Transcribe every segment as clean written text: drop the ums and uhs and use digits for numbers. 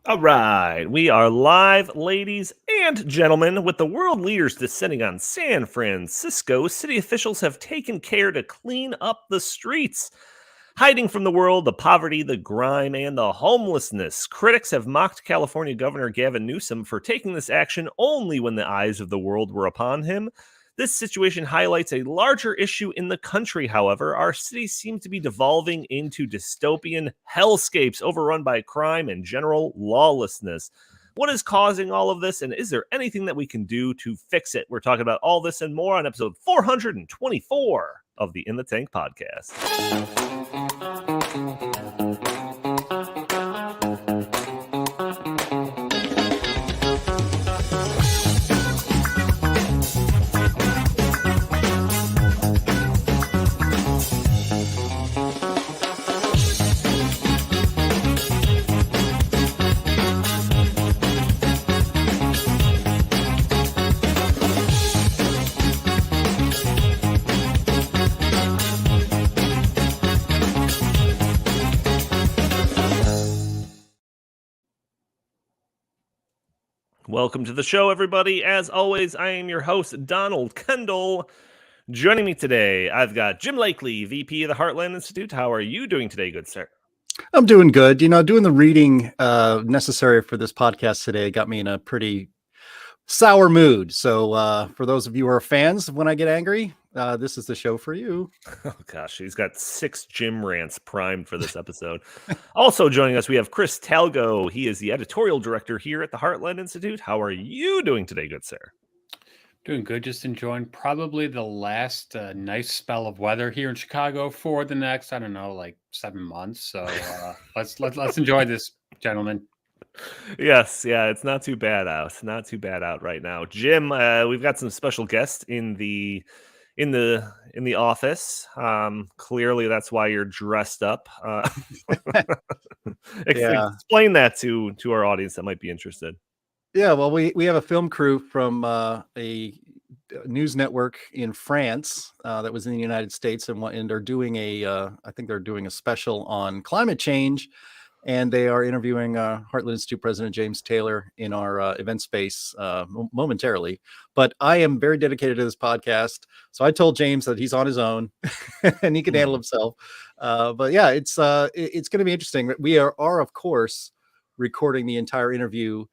All right, we are live, ladies and gentlemen, with the world leaders descending on San Francisco. City officials have taken care to clean up the streets, hiding from the world the poverty, the grime, and the homelessness. Critics have mocked California Governor Gavin Newsom for taking this action only when the eyes of the world were upon him. This situation highlights a larger issue in the country, however. Our city seems to be devolving into dystopian hellscapes overrun by crime and general lawlessness. What is causing all of this, and is there anything that we can do to fix it? We're talking about all this and more on episode 424 of the In the Tank podcast. Welcome to the show, everybody. As always, I am your host, Donald Kendal. Joining me today, I've got Jim Lakely, VP of the Heartland Institute. How are you doing today, good sir? I'm doing good. Doing the reading necessary for this podcast today got me in a pretty sour mood. So for those of you who are fans of when I get angry, this is the show for you. Oh, gosh, he's got 6 Jim rants primed for this episode. Also joining us, we have Chris Talgo. He is the editorial director here at the Heartland Institute. How are you doing today, good sir? Doing good. Just enjoying probably the last nice spell of weather here in Chicago for the next, 7 months. So let's enjoy this, gentlemen. Yes, yeah, it's not too bad out. It's not too bad out right now. Jim, we've got some special guests in the office. Clearly, that's why you're dressed up. Explain that to our audience that might be interested. Yeah, well, we have a film crew from a news network in France that was in the United States, and are doing I think they're doing a special on climate change, and they are interviewing Heartland Institute President James Taylor in our event space momentarily. But I am very dedicated to this podcast, so I told James that he's on his own and he can handle himself. But yeah, it's going to be interesting. We are of course recording the entire interview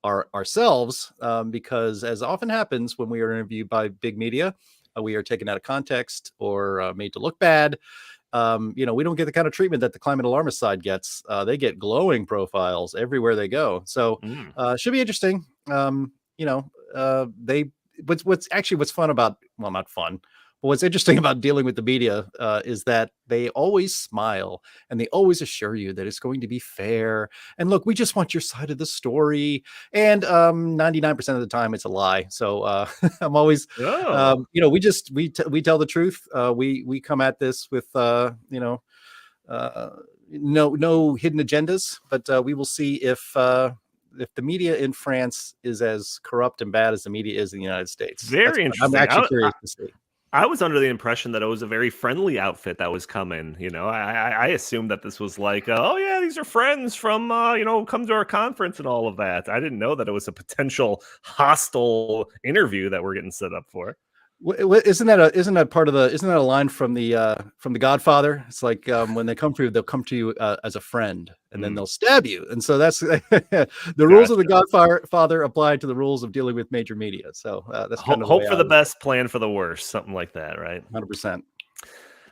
ourselves because, as often happens when we are interviewed by big media, we are taken out of context or made to look bad. We don't get the kind of treatment that the climate alarmist side gets. They get glowing profiles everywhere they go. So should be interesting. What's fun about, well, not fun, but what's interesting about dealing with the media is that they always smile and they always assure you that it's going to be fair. And look, we just want your side of the story. And 99% of the time it's a lie. So I'm always, we tell the truth. We come at this with, no hidden agendas, but we will see if the media in France is as corrupt and bad as the media is in the United States. Very interesting. I'm actually curious to see. I was under the impression that it was a very friendly outfit that was coming. I assumed that this was like, oh yeah, these are friends from, come to our conference and all of that. I didn't know that it was a potential hostile interview that we're getting set up for. Isn't that a line from the Godfather? It's like when they come for you, they'll come to you as a friend, and then they'll stab you. And so that's the rules of the Godfather apply to the rules of dealing with major media. So that's kind of hope for the best, plan for the worst, something like that, right? 100%.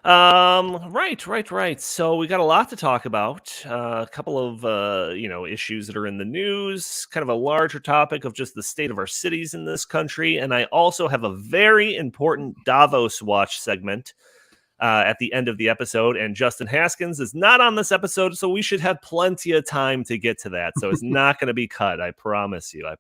Right. So we got a lot to talk about. A couple of issues that are in the news, kind of a larger topic of just the state of our cities in this country, and I also have a very important Davos Watch segment at the end of the episode. And Justin Haskins is not on this episode, so we should have plenty of time to get to that. So it's not going to be cut. I promise you.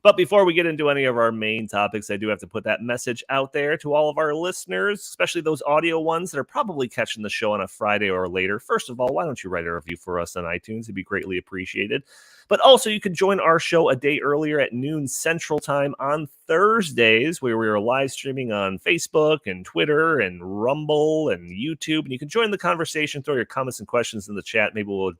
But before we get into any of our main topics, I do have to put that message out there to all of our listeners, especially those audio ones that are probably catching the show on a Friday or later. First of all, why don't you write a review for us on iTunes? It'd be greatly appreciated. But also, you can join our show a day earlier at noon Central Time on Thursdays, where we are live streaming on Facebook and Twitter and Rumble and YouTube. And you can join the conversation, throw your comments and questions in the chat. Maybe we'll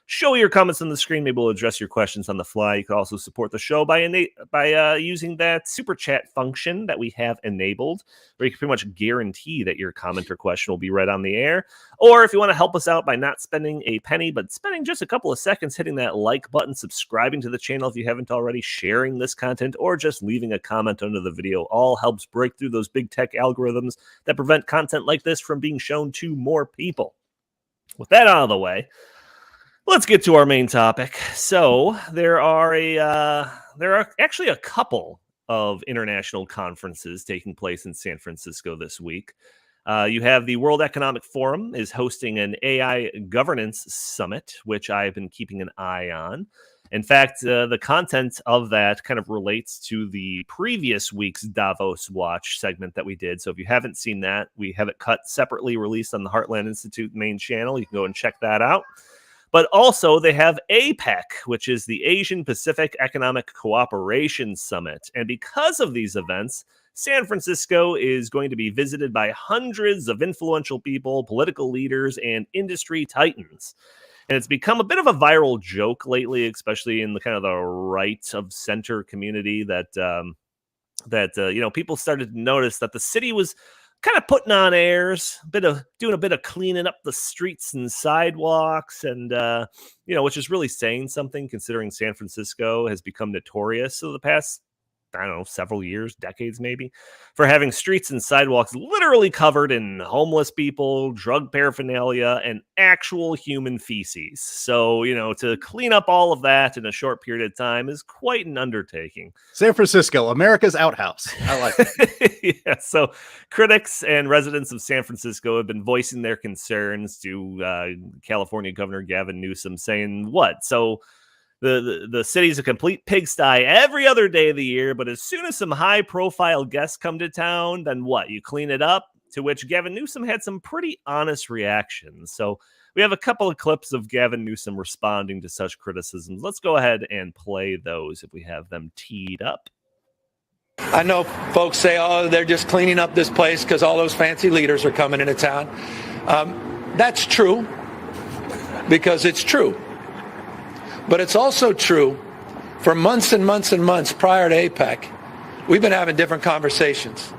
show your comments on the screen. Maybe we'll address your questions on the fly. You can also support the show by using that super chat function that we have enabled, where you can pretty much guarantee that your comment or question will be read on the air. Or if you want to help us out by not spending a penny, but spending just a couple of seconds hitting that like button, subscribing to the channel if you haven't already, sharing this content, or just leaving a comment under the video, all helps break through those big tech algorithms that prevent content like this from being shown to more people. With that out of the way, let's get to our main topic. So there are actually a couple of international conferences taking place in San Francisco this week. You have the World Economic Forum is hosting an AI governance summit, which I've been keeping an eye on. In fact, the content of that kind of relates to the previous week's Davos Watch segment that we did. So if you haven't seen that, we have it cut separately, released on the Heartland Institute main channel. You can go and check that out. But also they have APEC, which is the Asian Pacific Economic Cooperation Summit. And because of these events, San Francisco is going to be visited by hundreds of influential people, political leaders, and industry titans. And it's become a bit of a viral joke lately, especially in the kind of the right of center community that people started to notice that the city was kind of putting on airs, doing a bit of cleaning up the streets and sidewalks, and which is really saying something considering San Francisco has become notorious over the past, I don't know, several years, decades maybe, for having streets and sidewalks literally covered in homeless people, drug paraphernalia, and actual human feces. So, to clean up all of that in a short period of time is quite an undertaking. San Francisco, America's outhouse. I like it. Yeah, so critics and residents of San Francisco have been voicing their concerns to California Governor Gavin Newsom, saying, what? So the city's a complete pigsty every other day of the year, but as soon as some high-profile guests come to town, then what? You clean it up? To which Gavin Newsom had some pretty honest reactions. So we have a couple of clips of Gavin Newsom responding to such criticisms. Let's go ahead and play those if we have them teed up. I know folks say, oh, they're just cleaning up this place because all those fancy leaders are coming into town. That's true, because it's true. But it's also true for months and months and months prior to APEC, we've been having different conversations.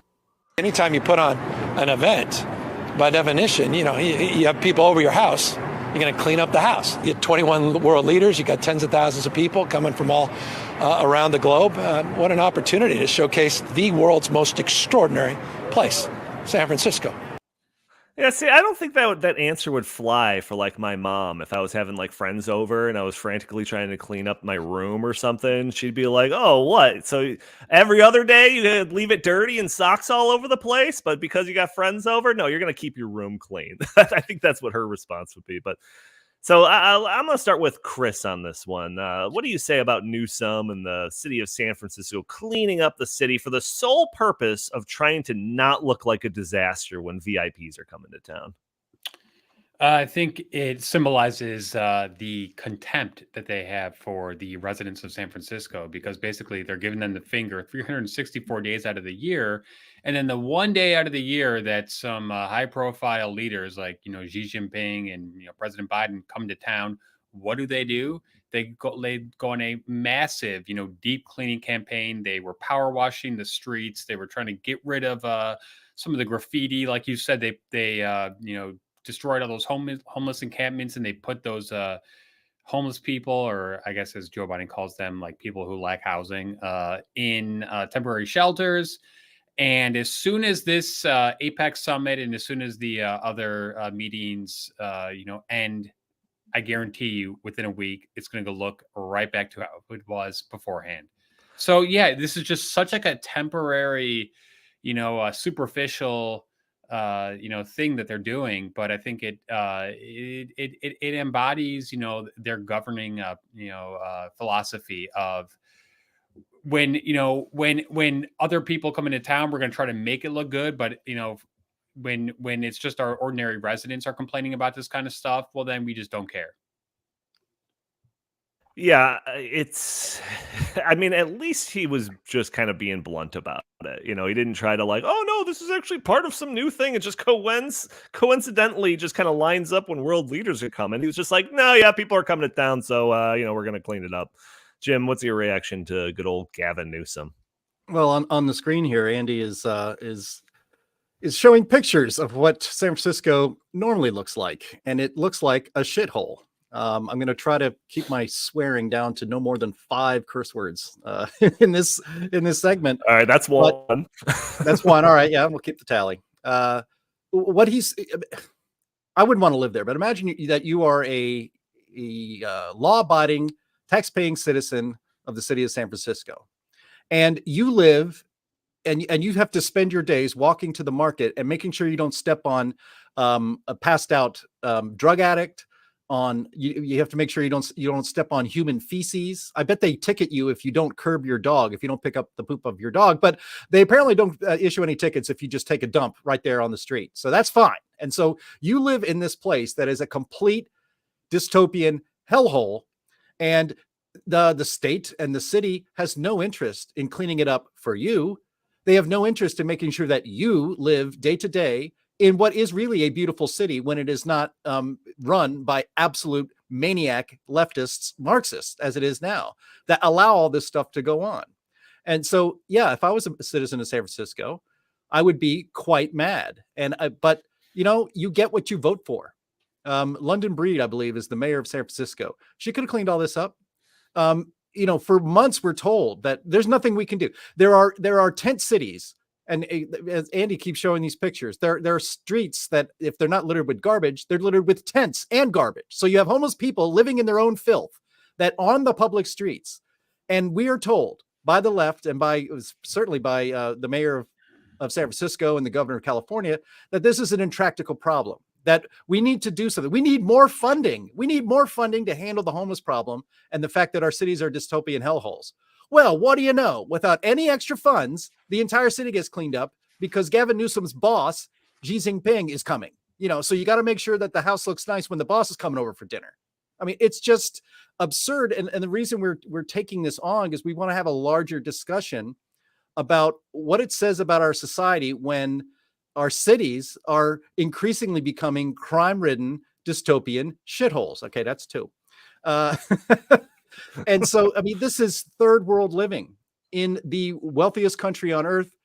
Anytime you put on an event, by definition, you have people over your house, you're going to clean up the house. You have 21 world leaders, you got tens of thousands of people coming from all around the globe. What an opportunity to showcase the world's most extraordinary place, San Francisco. Yeah, see, I don't think that answer would fly for like my mom. If I was having like friends over and I was frantically trying to clean up my room or something, she'd be like, "Oh, what? So every other day you leave it dirty and socks all over the place, but because you got friends over, no, you're gonna keep your room clean." I think that's what her response would be. But so I'm going to start with Chris on this one. What do you say about Newsom and the city of San Francisco cleaning up the city for the sole purpose of trying to not look like a disaster when VIPs are coming to town? I think it symbolizes the contempt that they have for the residents of San Francisco, because basically they're giving them the finger 364 days out of the year. And then the one day out of the year that some high profile leaders like, Xi Jinping and, President Biden come to town, what do? They go on a massive, deep cleaning campaign. They were power washing the streets. They were trying to get rid of some of the graffiti. Like you said, they destroyed all those homeless encampments, and they put those homeless people, or I guess as Joe Biden calls them, like people who lack housing, in temporary shelters. And as soon as this APEC summit and as soon as the other meetings, end, I guarantee you within a week, it's going to go look right back to how it was beforehand. So yeah, this is just such like a temporary, superficial, thing that they're doing, but I think it embodies, their governing, philosophy of when other people come into town, we're going to try to make it look good, but when it's just our ordinary residents are complaining about this kind of stuff, well, then we just don't care. Yeah, I mean, at least he was just kind of being blunt about it. You know, he didn't try to like, oh no, this is actually part of some new thing. It just coincidentally just kind of lines up when world leaders are coming. He was just like, no, yeah, people are coming to town, so you know, we're gonna clean it up. Jim, what's your reaction to good old Gavin Newsom? Well, on the screen here, Andy is showing pictures of what San Francisco normally looks like, and it looks like a shithole. I'm going to try to keep my swearing down to no more than 5 curse words in this segment. All right, that's one. That's one. All right, yeah, we'll keep the tally. What I wouldn't want to live there, but imagine that you are a law-abiding, tax-paying citizen of the city of San Francisco, and you live and you have to spend your days walking to the market and making sure you don't step on a passed out drug addict. You have to make sure you don't step on human feces. I bet they ticket you if you don't curb your dog, if you don't pick up the poop of your dog, but they apparently don't issue any tickets if you just take a dump right there on the street. So that's fine. And so you live in this place that is a complete dystopian hellhole, and the state and the city has no interest in cleaning it up for you. They have no interest in making sure that you live day to day in what is really a beautiful city when it is not run by absolute maniac leftists, Marxists, as it is now, that allow all this stuff to go on. And so, yeah, if I was a citizen of San Francisco, I would be quite mad. But you know, you get what you vote for. London Breed, I believe, is the mayor of San Francisco. She could have cleaned all this up. You know, for months we're told that there's nothing we can do. There are tent cities. And as Andy keeps showing these pictures, there are streets that if they're not littered with garbage, they're littered with tents and garbage. So you have homeless people living in their own filth that on the public streets. And we are told by the left and certainly by the mayor of San Francisco and the governor of California that this is an intractable problem, that we need to do something. We need more funding. We need more funding to handle the homeless problem and the fact that our cities are dystopian hellholes. Well, what do you know? Without any extra funds, the entire city gets cleaned up because Gavin Newsom's boss, Xi Jinping, is coming. You know, so you got to make sure that the house looks nice when the boss is coming over for dinner. I mean, it's just absurd. And the reason we're taking this on is we want to have a larger discussion about what it says about our society when our cities are increasingly becoming crime-ridden dystopian shitholes. Okay, that's 2. And so, I mean, this is third world living in the wealthiest country on earth.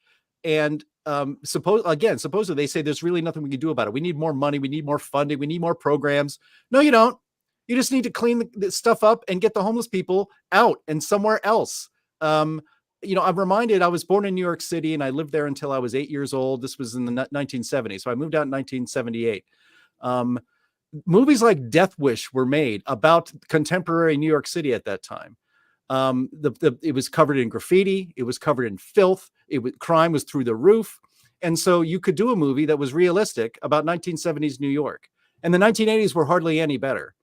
And supposedly they say there's really nothing we can do about it. We need more money. We need more funding. We need more programs. No, you don't. You just need to clean the stuff up and get the homeless people out and somewhere else. You know, I'm reminded I was born in New York City and I lived there until I was 8 years old. This was in the 1970s. So I moved out in 1978. Movies like Death Wish were made about contemporary New York City at that time. It was covered in graffiti. It was covered in filth. Crime was through the roof. And so you could do a movie that was realistic about 1970s New York. And the 1980s were hardly any better.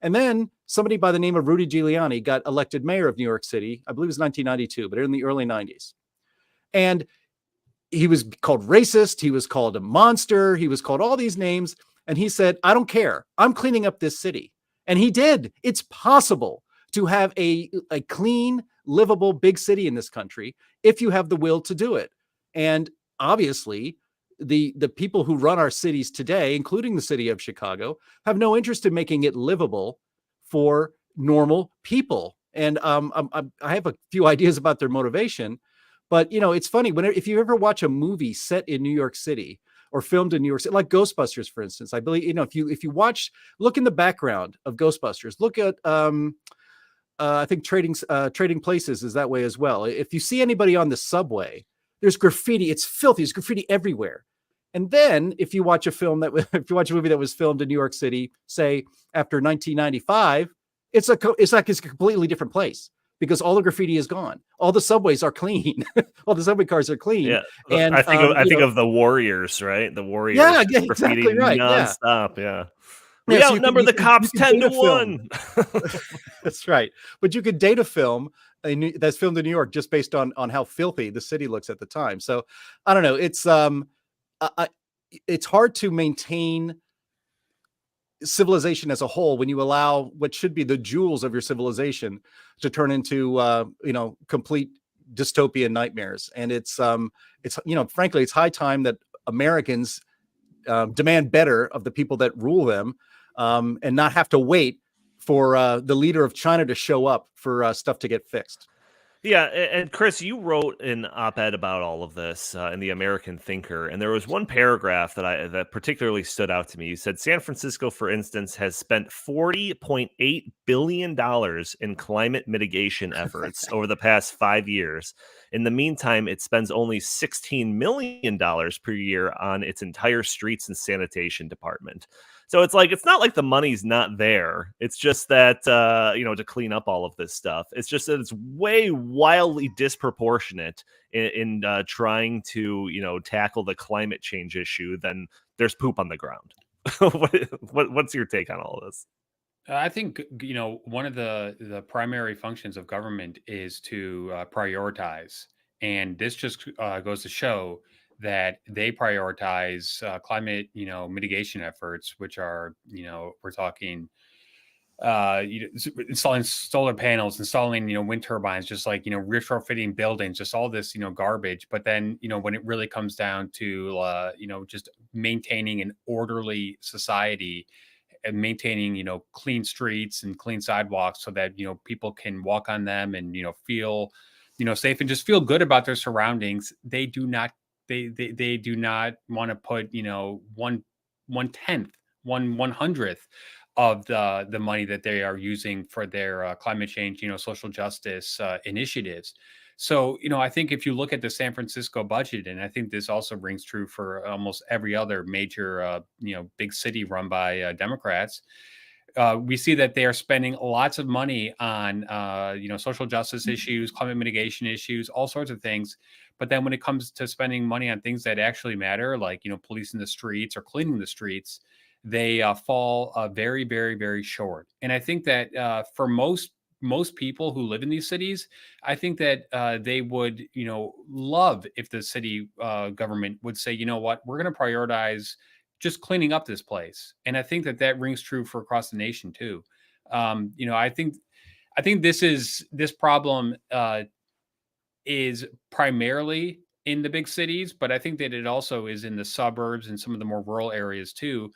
And then somebody by the name of Rudy Giuliani got elected mayor of New York City. I believe it was 1992, but in the early 90s. And he was called racist. He was called a monster. He was called all these names. And he said, I don't care. I'm cleaning up this city. And he did. It's possible to have a clean, livable big city in this country if you have the will to do it. And obviously, the people who run our cities today, including the city of Chicago, have no interest in making it livable for normal people. And I have a few ideas about their motivation. But, you know, it's funny. If you ever watch a movie set in New York City, or filmed in New York City, like Ghostbusters, for instance. I believe, you know, if you look in the background of Ghostbusters, look at I think Trading Places is that way as well. If you see anybody on the subway, there's graffiti. It's filthy. There's graffiti everywhere. And then if you watch a movie that was filmed in New York City, say after 1995, it's like it's a completely different place. Because all the graffiti is gone. All the subways are clean. All the subway cars are clean. Yeah, and I think of the Warriors, right? The Warriors. Yeah, graffiti exactly right. Nonstop. Yeah. We outnumber the cops 10-1. That's right. But you could date a film that's filmed in New York just based on how filthy the city looks at the time. So I don't know. It's hard to maintain civilization as a whole, when you allow what should be the jewels of your civilization to turn into complete dystopian nightmares. And it's frankly, it's high time that Americans demand better of the people that rule them, and not have to wait for the leader of China to show up for stuff to get fixed. Yeah, and Chris, you wrote an op-ed about all of this in the American Thinker, and there was one paragraph that particularly stood out to me. You said San Francisco, for instance, has spent $40.8 billion in climate mitigation efforts over the past 5 years. In the meantime, it spends only $16 million per year on its entire streets and sanitation department. So it's not like the money's not there. It's just that, to clean up all of this stuff. It's just that it's way wildly disproportionate in trying to, tackle the climate change issue than there's poop on the ground. What's your take on all of this? I think one of the primary functions of government is to prioritize, and this just goes to show that they prioritize climate mitigation efforts, which are we're talking installing solar panels, installing wind turbines, just like retrofitting buildings, just all this garbage. But then when it really comes down to just maintaining an orderly society and maintaining clean streets and clean sidewalks so that people can walk on them and feel safe and just feel good about their surroundings, they do not want to put 1/10 1/100th of the money that they are using for their climate change social justice initiatives. So I think if you look at the San Francisco budget, and I think this also rings true for almost every other major big city run by Democrats, we see that they are spending lots of money on social justice issues, climate mitigation issues, all sorts of things. But then when it comes to spending money on things that actually matter, like policing the streets or cleaning the streets, they fall very, very, very short. And I think that for most people who live in these cities, I think that they would love if the city government would say, you know what, we're going to prioritize just cleaning up this place. And I think that rings true for across the nation too. I think this problem is primarily in the big cities, but I think that it also is in the suburbs and some of the more rural areas too.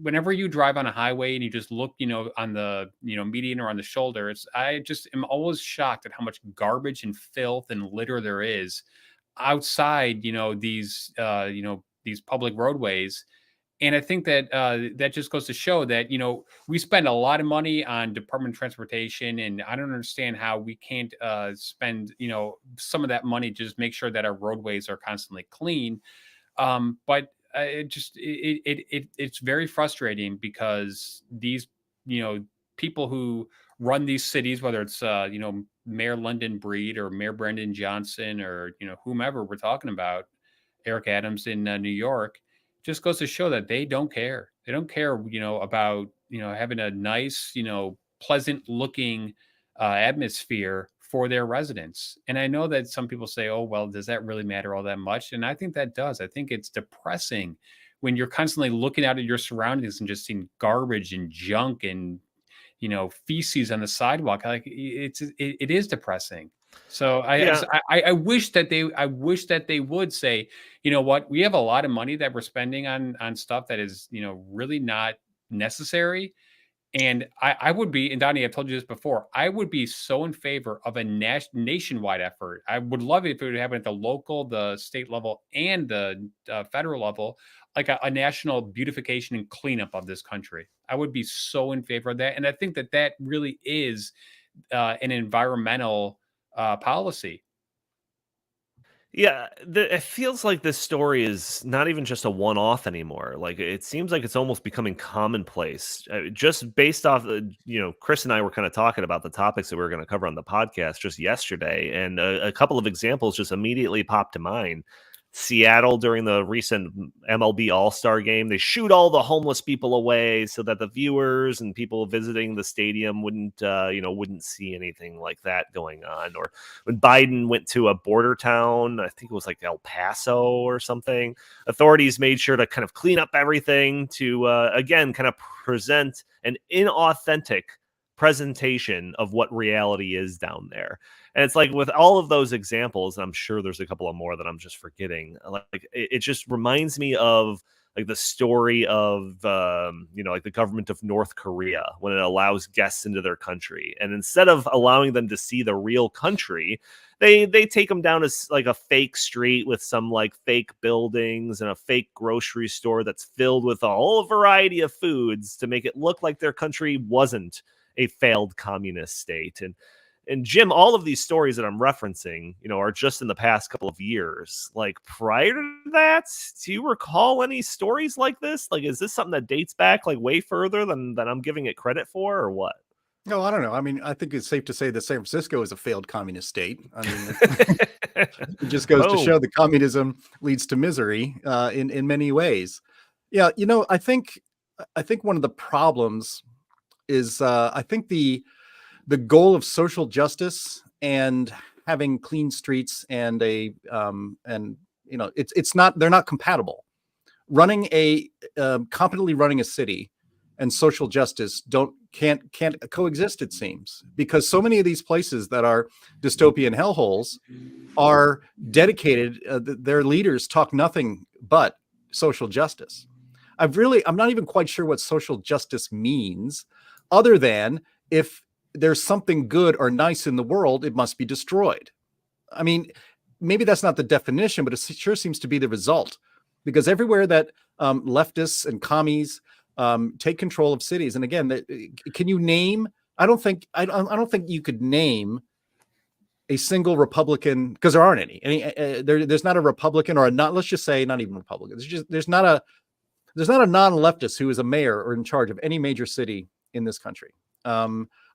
Whenever you drive on a highway and you just look, on the, median or on the shoulder, I just am always shocked at how much garbage and filth and litter there is outside, these public roadways. And I think that that just goes to show that, we spend a lot of money on Department of Transportation, and I don't understand how we can't spend, some of that money to just make sure that our roadways are constantly clean. But it's very frustrating because these, people who run these cities, whether it's, Mayor London Breed or Mayor Brendan Johnson or, whomever we're talking about, Eric Adams in New York, just goes to show that they don't care. They don't care, about, having a nice, pleasant looking atmosphere for their residents. And I know that some people say, oh, well, does that really matter all that much? And I think that does. I think it's depressing when you're constantly looking out at your surroundings and just seeing garbage and junk and, feces on the sidewalk. Like it is depressing. So I wish that they would say, you know what, we have a lot of money that we're spending on stuff that is, really not necessary. And I would be, and Donnie, I've told you this before, I would be so in favor of a nationwide effort. I would love it if it would happen at the local, the state level, and the federal level, like a national beautification and cleanup of this country. I would be so in favor of that. And I think that really is an environmental policy. Yeah, it feels like this story is not even just a one-off anymore. Like it seems like it's almost becoming commonplace. Just based off, Chris and I were kind of talking about the topics that we were going to cover on the podcast just yesterday, and a couple of examples just immediately popped to mind. Seattle during the recent MLB All-Star game. They shoot all the homeless people away so that the viewers and people visiting the stadium wouldn't see anything like that going on. Or when Biden went to a border town, I think it was like El Paso or something, authorities made sure to kind of clean up everything to, again, kind of present an inauthentic presentation of what reality is down there. And it's like with all of those examples, and I'm sure there's a couple of more that I'm just forgetting, like it just reminds me of like the story of like the government of North Korea when it allows guests into their country, and instead of allowing them to see the real country, they take them down as like a fake street with some like fake buildings and a fake grocery store that's filled with a whole variety of foods to make it look like their country wasn't a failed communist state. And Jim, all of these stories that I'm referencing, are just in the past couple of years. Like prior to that, do you recall any stories like this? Like, is this something that dates back like way further than I'm giving it credit for, or what? No, I don't know. I mean, I think it's safe to say that San Francisco is a failed communist state. I mean, it just goes to show that communism leads to misery in many ways. Yeah, I think one of the problems is I think the goal of social justice and having clean streets and it's not, they're not compatible. Competently running a city and social justice can't coexist, it seems, because so many of these places that are dystopian hellholes are dedicated. Their leaders talk nothing but social justice. I'm not even quite sure what social justice means, other than if there's something good or nice in the world, it must be destroyed. I mean, maybe that's not the definition, but it sure seems to be the result, because everywhere that leftists and commies take control of cities, and again, can you name? I don't think you could name a single Republican, because there aren't any. There's not a Republican or let's just say not even Republican. There's not a non-leftist who is a mayor or in charge of any major city in this country.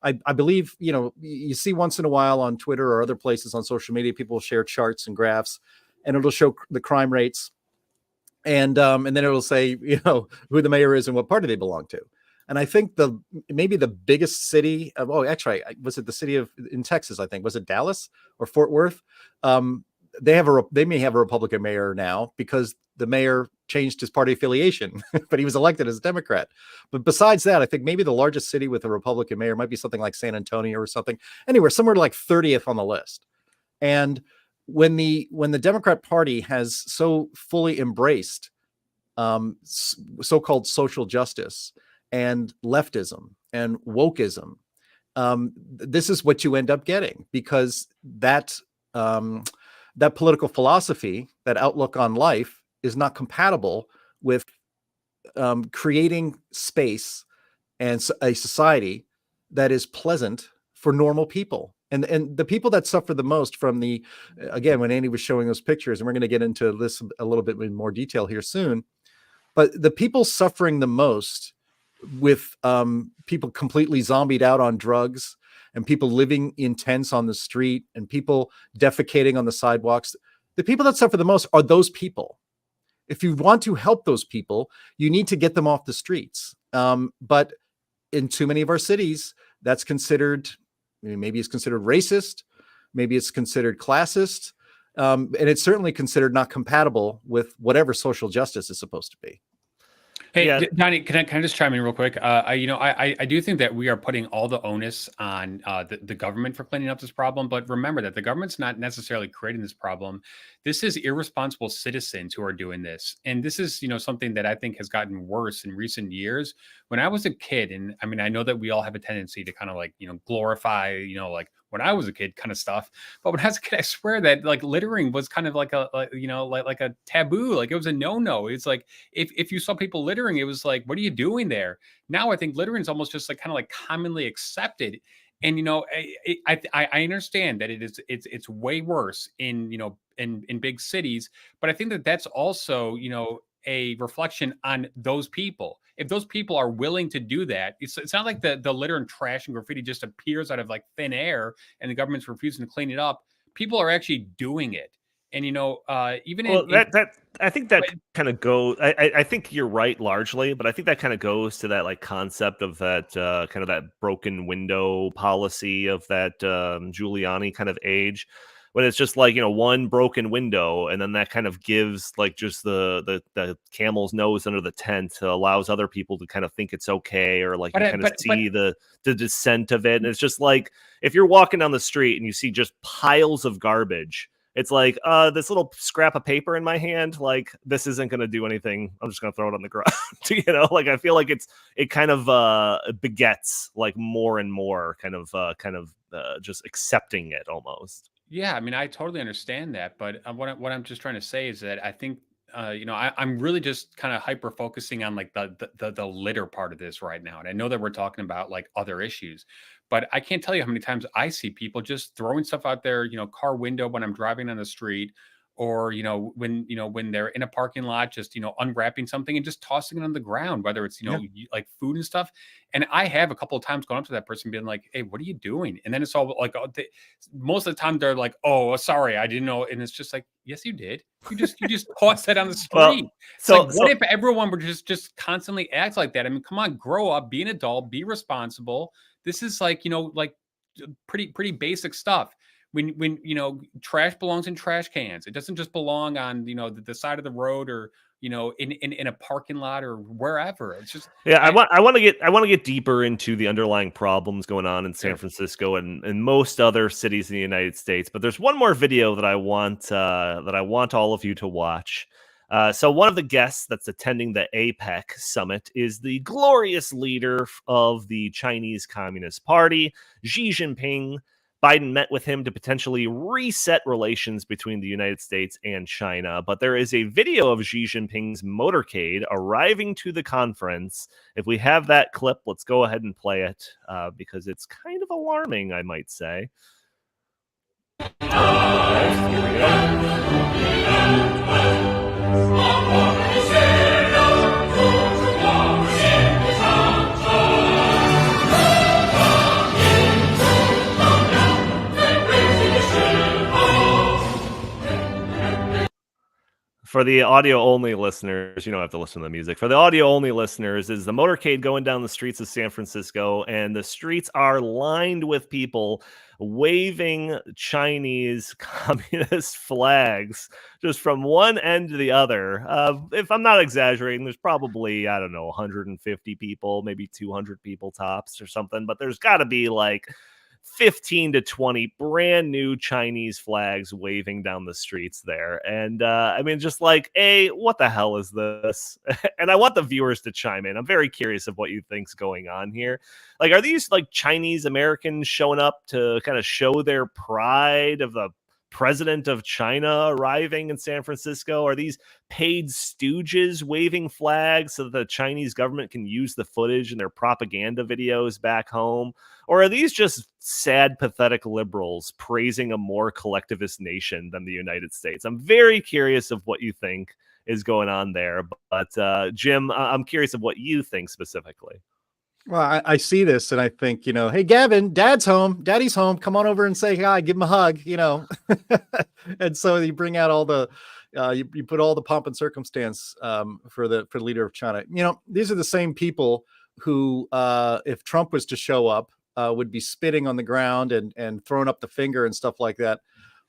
I believe, you see once in a while on Twitter or other places on social media, people will share charts and graphs, and it'll show the crime rates. And then it'll say, who the mayor is and what party they belong to. And I think maybe the biggest city was it the city in Texas? I think, was it Dallas or Fort Worth? They may have a Republican mayor now because the mayor changed his party affiliation, but he was elected as a Democrat. But besides that, I think maybe the largest city with a Republican mayor might be something like San Antonio or something. Anywhere, somewhere like 30th on the list. And when the Democrat Party has so fully embraced so-called social justice and leftism and wokeism, this is what you end up getting, because that political philosophy, that outlook on life, is not compatible with creating space and a society that is pleasant for normal people. And the people that suffer the most from again, when Andy was showing those pictures, and we're going to get into this a little bit in more detail here soon, but the people suffering the most with people completely zombied out on drugs, and people living in tents on the street, and people defecating on the sidewalks, the people that suffer the most are those people. If you want to help those people, you need to get them off the streets. But in too many of our cities, that's considered, maybe it's considered racist, maybe it's considered classist, and it's certainly considered not compatible with whatever social justice is supposed to be. Hey, Yeah. Donnie, can I just chime in real quick? I do think that we are putting all the onus on the government for cleaning up this problem. But remember that the government's not necessarily creating this problem. This is irresponsible citizens who are doing this. And this is, something that I think has gotten worse in recent years. When I was a kid, and I mean, I know that we all have a tendency to kind of like, glorify, like when I was a kid kind of stuff. But when I was a kid, I swear that like littering was kind of like a taboo. Like it was a no-no. It's like if you saw people littering, it was like, what are you doing there? Now I think littering is almost just like kind of like commonly accepted. And I understand that it's way worse in big cities, but I think that that's also a reflection on those people. If those people are willing to do that, it's not like the litter and trash and graffiti just appears out of like thin air and the government's refusing to clean it up. People are actually doing it. And even Well, in that I think that kind of go. I think you're right largely, but I think that kind of goes to that like concept of that kind of that broken window policy of that Giuliani kind of age, when it's just like one broken window, and then that kind of gives like just the camel's nose under the tent, allows other people to kind of think it's okay, or like you kind of see the descent of it, and it's just like if you're walking down the street and you see just piles of garbage. It's like, this little scrap of paper in my hand, like this isn't going to do anything. I'm just going to throw it on the ground. Like I feel like it kind of begets like more and more kind of just accepting it almost. Yeah, I mean, I totally understand that, but what I'm just trying to say is that I think I'm really just kind of hyper focusing on like the litter part of this right now, and I know that we're talking about like other issues, but I can't tell you how many times I see people just throwing stuff out their car window when I'm driving on the street, or when they're in a parking lot, just unwrapping something and just tossing it on the ground, whether it's like food and stuff. And I have a couple of times gone up to that person being like, "Hey, what are you doing?" And then it's all like, most of the time they're like, "Oh, sorry, I didn't know." And it's just like, "Yes, you did. You just tossed that on the street." Well, what if everyone were just constantly act like that? I mean, come on, grow up, be an adult, be responsible. This is like like pretty basic stuff. When trash belongs in trash cans. It doesn't just belong on the side of the road, or in a parking lot or wherever. It's just I want to get deeper into the underlying problems going on in San Francisco and most other cities in the United States. But there's one more video that I want all of you to watch. So one of the guests that's attending the APEC summit is the glorious leader of the Chinese Communist Party, Xi Jinping. Biden met with him to potentially reset relations between the United States and China. But there is a video of Xi Jinping's motorcade arriving to the conference. If we have that clip, let's go ahead and play it because it's kind of alarming, I might say. Okay, here we go. For the audio-only listeners, you don't have to listen to the music. For the audio-only listeners, is the motorcade going down the streets of San Francisco, and the streets are lined with people waving Chinese communist flags just from one end to the other. If I'm not exaggerating, there's probably, 150 people, maybe 200 people tops or something, but there's got to be like 15 to 20 brand new Chinese flags waving down the streets there. And I mean, just like, what the hell is this? And I want the viewers to chime in. I'm very curious of what you think's going on here. Like, are these like Chinese Americans showing up to kind of show their pride of the president of China arriving in San Francisco? Are these paid stooges waving flags so that the Chinese government can use the footage in their propaganda videos back home? Or are these just sad, pathetic liberals praising a more collectivist nation than the United States? I'm very curious of what you think is going on there. But Jim, I'm curious of what you think specifically. Well, I see this and I think, hey, Gavin, daddy's home. Come on over and say hi, give him a hug, And so you bring out all the, you put all the pomp and circumstance for the leader of China. These are the same people who, if Trump was to show up, would be spitting on the ground and throwing up the finger and stuff like that.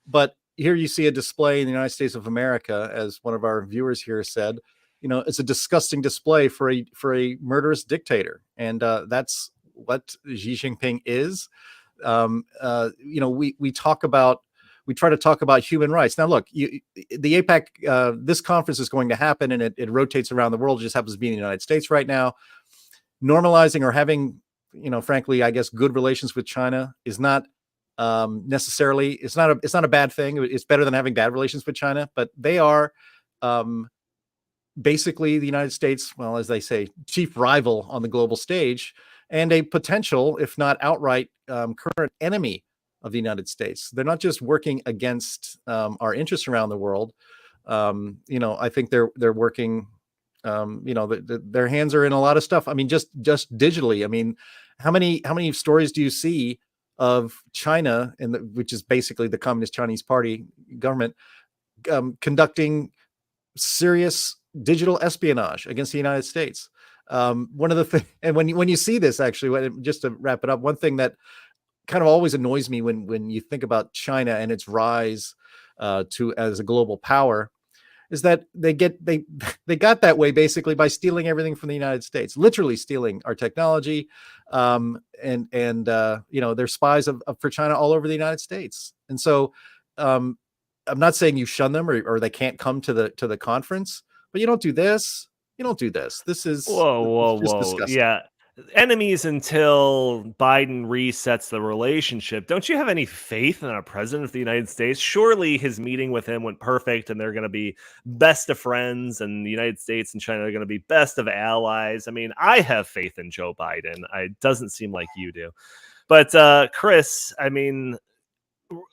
But here you see a display in the United States of America, as one of our viewers here said. It's a disgusting display for a murderous dictator, and that's what Xi Jinping is. We try to talk about human rights. Now, look, the APEC, this conference is going to happen, and it rotates around the world. It just happens to be in the United States right now. Normalizing or having, frankly, I guess, good relations with China is not necessarily. It's not a bad thing. It's better than having bad relations with China, but they are. Basically the United States, well, as they say, chief rival on the global stage, and a potential, if not outright, current enemy of the United States. They're not just working against our interests around the world. I think they're working. Their hands are in a lot of stuff. I mean, just digitally. I mean, how many stories do you see of China, which is basically the Communist Chinese Party government, conducting serious digital espionage against the United States. One of the things, and when you see this, actually, just to wrap it up, one thing that kind of always annoys me when you think about China and its rise to as a global power is that they got that way basically by stealing everything from the United States, literally stealing our technology, and they're spies for China all over the United States. And so I'm not saying you shun them or they can't come to the conference, but you don't do this. You don't do this. This is just disgusting. Yeah. Enemies until Biden resets the relationship. Don't you have any faith in a president of the United States? Surely his meeting with him went perfect and they're going to be best of friends, and the United States and China are going to be best of allies. I mean, I have faith in Joe Biden. It doesn't seem like you do. But Chris, I mean,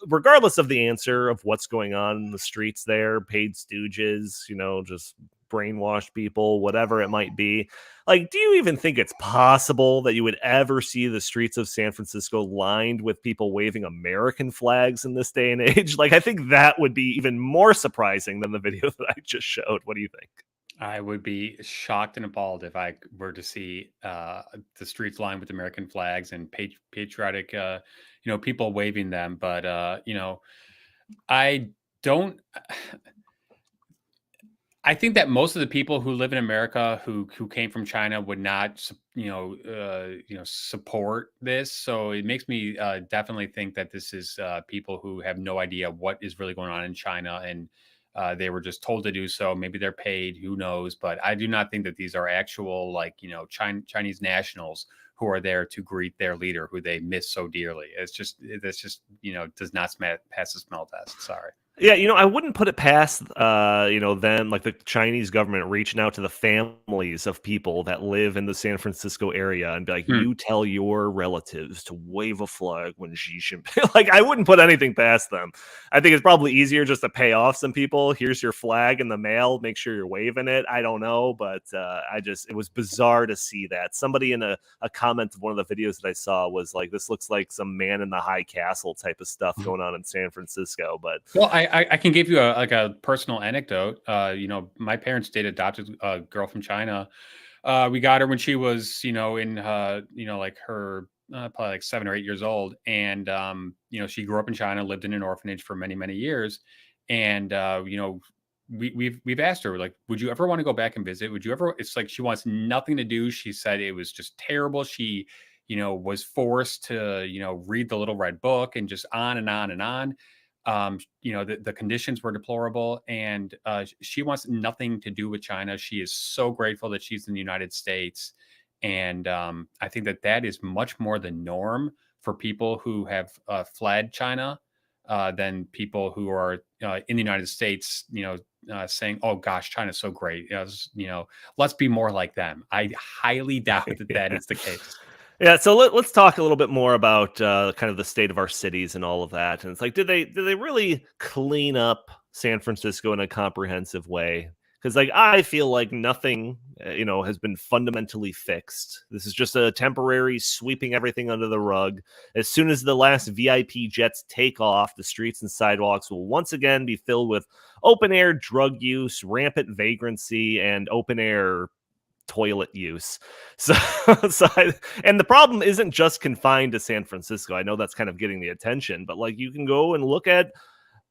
regardless of the answer of what's going on in the streets there, paid stooges, just brainwashed people, whatever it might be. Like, do you even think it's possible that you would ever see the streets of San Francisco lined with people waving American flags in this day and age? Like, I think that would be even more surprising than the video that I just showed. What do you think? I would be shocked and appalled if I were to see the streets lined with American flags and patriotic, people waving them. But I don't. I think that most of the people who live in America who came from China would not, support this. So it makes me definitely think that this is people who have no idea what is really going on in China, and they were just told to do so. Maybe they're paid, who knows? But I do not think that these are actual, Chinese nationals who are there to greet their leader, who they miss so dearly. That's just does not pass the smell test. Sorry. Yeah, I wouldn't put it past, them, like the Chinese government reaching out to the families of people that live in the San Francisco area and be like, you tell your relatives to wave a flag when Xi Jinping. Like, I wouldn't put anything past them. I think it's probably easier just to pay off some people. Here's your flag in the mail. Make sure you're waving it. I don't know, but it was bizarre to see that. Somebody in a comment of one of the videos that I saw was like, this looks like some Man in the High Castle type of stuff going on in San Francisco. But well, I can give you a personal anecdote. My parents adopted a girl from China. We got her when she was, in her, probably like 7 or 8 years old. And, she grew up in China, lived in an orphanage for many, many years. And, we've asked her, like, would you ever want to go back and visit? Would you ever? It's like she wants nothing to do. She said it was just terrible. She, was forced to, read the Little Red Book and just on and on and on. The conditions were deplorable, and she wants nothing to do with China. She is so grateful that she's in the United States. And I think that is much more the norm for people who have fled China than people who are in the United States, saying, oh gosh, China's so great. Let's be more like them. I highly doubt that is the case. Yeah, so let's talk a little bit more about kind of the state of our cities and all of that. And it's like, did they really clean up San Francisco in a comprehensive way? Because I feel like nothing, has been fundamentally fixed. This is just a temporary sweeping everything under the rug. As soon as the last VIP jets take off, the streets and sidewalks will once again be filled with open air drug use, rampant vagrancy, and open air toilet use. And the problem isn't just confined to San Francisco. I know that's kind of getting the attention, but you can go and look at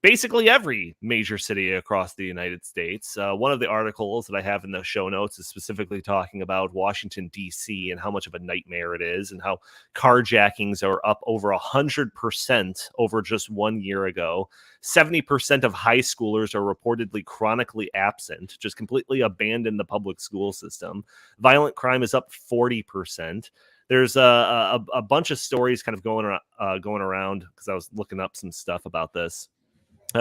basically every major city across the United States. One of the articles that I have in the show notes is specifically talking about Washington, D.C. and how much of a nightmare it is, and how carjackings are up over 100% over just 1 year ago. 70% of high schoolers are reportedly chronically absent, just completely abandon the public school system. Violent crime is up 40%. There's a bunch of stories kind of going around, because I was looking up some stuff about this.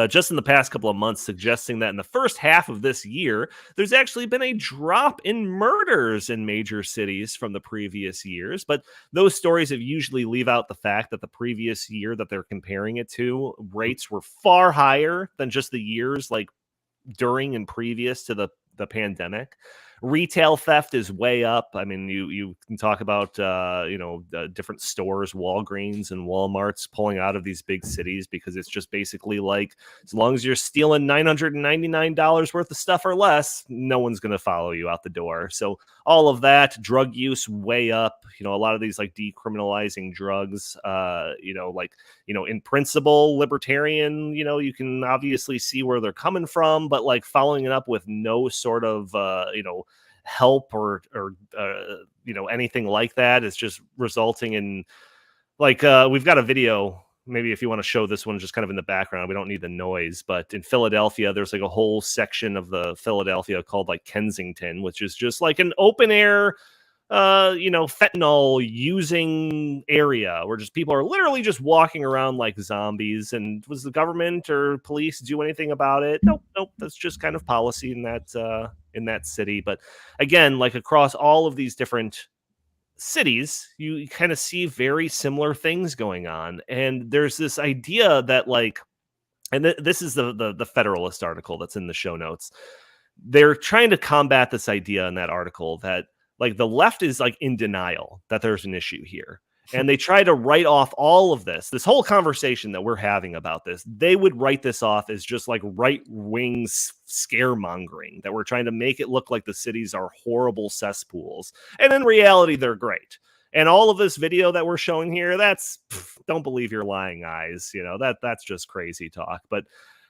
Just in the past couple of months, suggesting that in the first half of this year, there's actually been a drop in murders in major cities from the previous years. But those stories usually leave out the fact that the previous year that they're comparing it to, rates were far higher than just the years during and previous to the pandemic. Retail theft is way up. I mean, you can talk about different stores, Walgreens and Walmarts pulling out of these big cities because it's just basically like, as long as you're stealing $999 worth of stuff or less, no one's going to follow you out the door. So all of that, drug use way up. A lot of these like decriminalizing drugs. In principle, libertarian. You can obviously see where they're coming from, but like following it up with no sort of help or anything like that is just resulting in like we've got a video. Maybe if you want to show this one just kind of in the background, we don't need the noise, but in Philadelphia, there's like a whole section of the Philadelphia called like Kensington, which is just like an open air, fentanyl using area where just people are literally just walking around like zombies. And was the government or police do anything about it? Nope. That's just kind of policy in that city. But again, like across all of these different cities, you kind of see very similar things going on. And there's this idea that like, and this is the Federalist article that's in the show notes. They're trying to combat this idea in that article that like the left is like in denial that there's an issue here. And they try to write off all of this whole conversation that we're having about this. They would write this off as just like right-wing scaremongering, that we're trying to make it look like the cities are horrible cesspools. And in reality, they're great. And all of this video that we're showing here, don't believe your lying eyes. That's just crazy talk. But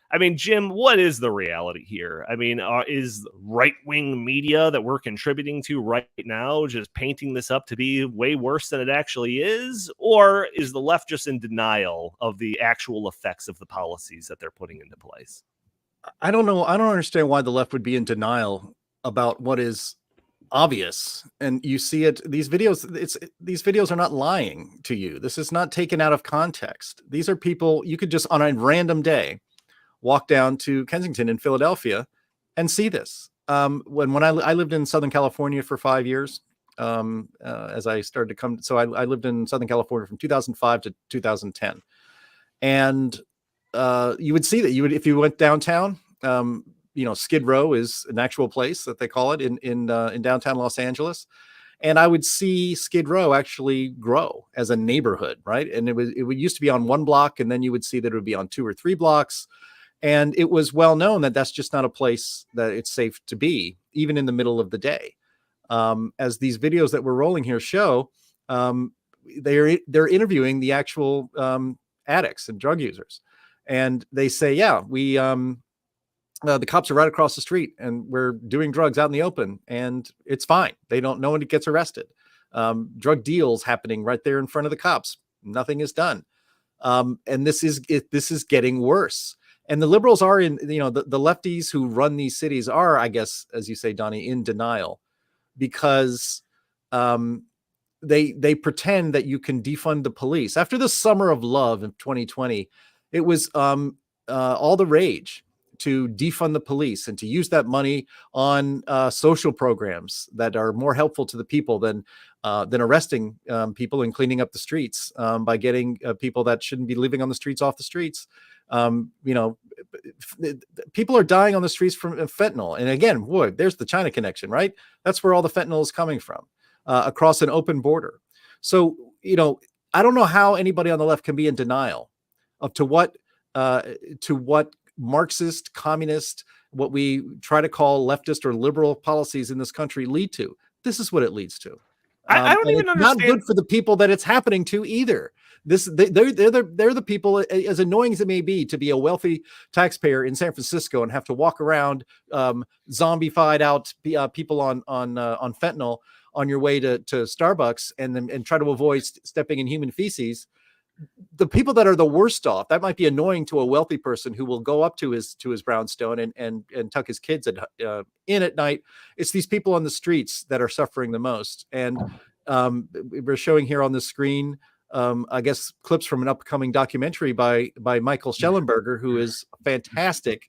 I mean, Jim, what is the reality here? I mean, is right-wing media that we're contributing to right now just painting this up to be way worse than it actually is? Or is the left just in denial of the actual effects of the policies that they're putting into place? I don't know. I don't understand why the left would be in denial about what is obvious. And you see it, these videos are not lying to you. This is not taken out of context. These are people, you could just on a random day walk down to Kensington in Philadelphia and see this. When I lived in Southern California for 5 years, as I started to come, so I lived in Southern California from 2005 to 2010. And you would see that if you went downtown, Skid Row is an actual place that they call it in downtown Los Angeles. And I would see Skid Row actually grow as a neighborhood, right? And it would used to be on one block, and then you would see that it would be on 2 or 3 blocks. And it was well known that that's just not a place that it's safe to be, even in the middle of the day. As these videos that we're rolling here show, they're interviewing the actual addicts and drug users. And they say, yeah, the cops are right across the street and we're doing drugs out in the open and it's fine. No one gets arrested. Drug deals happening right there in front of the cops. Nothing is done. And this is getting worse. And the liberals are the lefties who run these cities are, I guess, as you say, Donnie, in denial because they pretend that you can defund the police. After the summer of love in 2020, it was all the rage to defund the police and to use that money on social programs that are more helpful to the people than arresting people and cleaning up the streets by getting people that shouldn't be living on the streets off the streets. People are dying on the streets from fentanyl. And again, boy, there's the China connection, right? That's where all the fentanyl is coming from across an open border. So, I don't know how anybody on the left can be in denial of to what Marxist, communist, what we try to call leftist or liberal policies in this country lead to. This is what it leads to. I don't even understand. Not good for the people that it's happening to either. They're the people, as annoying as it may be to be a wealthy taxpayer in San Francisco and have to walk around zombified out people on fentanyl on your way to Starbucks and try to avoid stepping in human feces. The people that are the worst off, that might be annoying to a wealthy person who will go up to his brownstone and tuck his kids in at night. It's these people on the streets that are suffering the most. And we're showing here on the screen, I guess, clips from an upcoming documentary by Michael Schellenberger, who is a fantastic,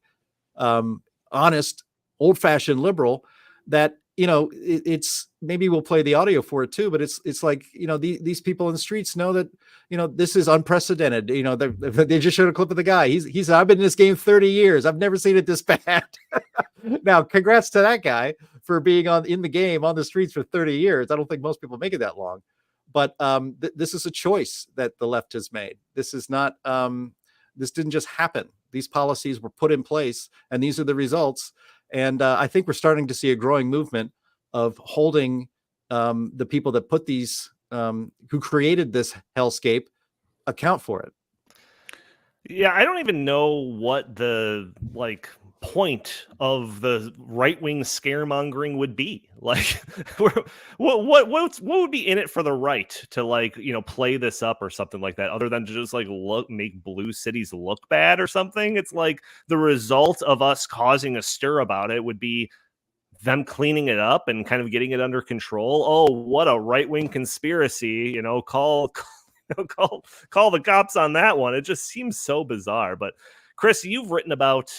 honest, old-fashioned liberal that, it's maybe we'll play the audio for it too, but it's like, these people in the streets know that, this is unprecedented. They just showed a clip of the guy. He said, I've been in this game 30 years. I've never seen it this bad. Now, congrats to that guy for being in the game on the streets for 30 years. I don't think most people make it that long. But this is a choice that the left has made. This is not, this didn't just happen. These policies were put in place, and these are the results. And I think we're starting to see a growing movement of holding the people that put these, who created this hellscape, account for it. Yeah, I don't even know what the point of the right-wing scaremongering would be. Like, what would be in it for the right to play this up or something like that, other than to just make blue cities look bad or something? It's like the result of us causing a stir about it would be them cleaning it up and kind of getting it under control. Oh, what a right-wing conspiracy, call the cops on that one. It just seems so bizarre. But Chris, you've written about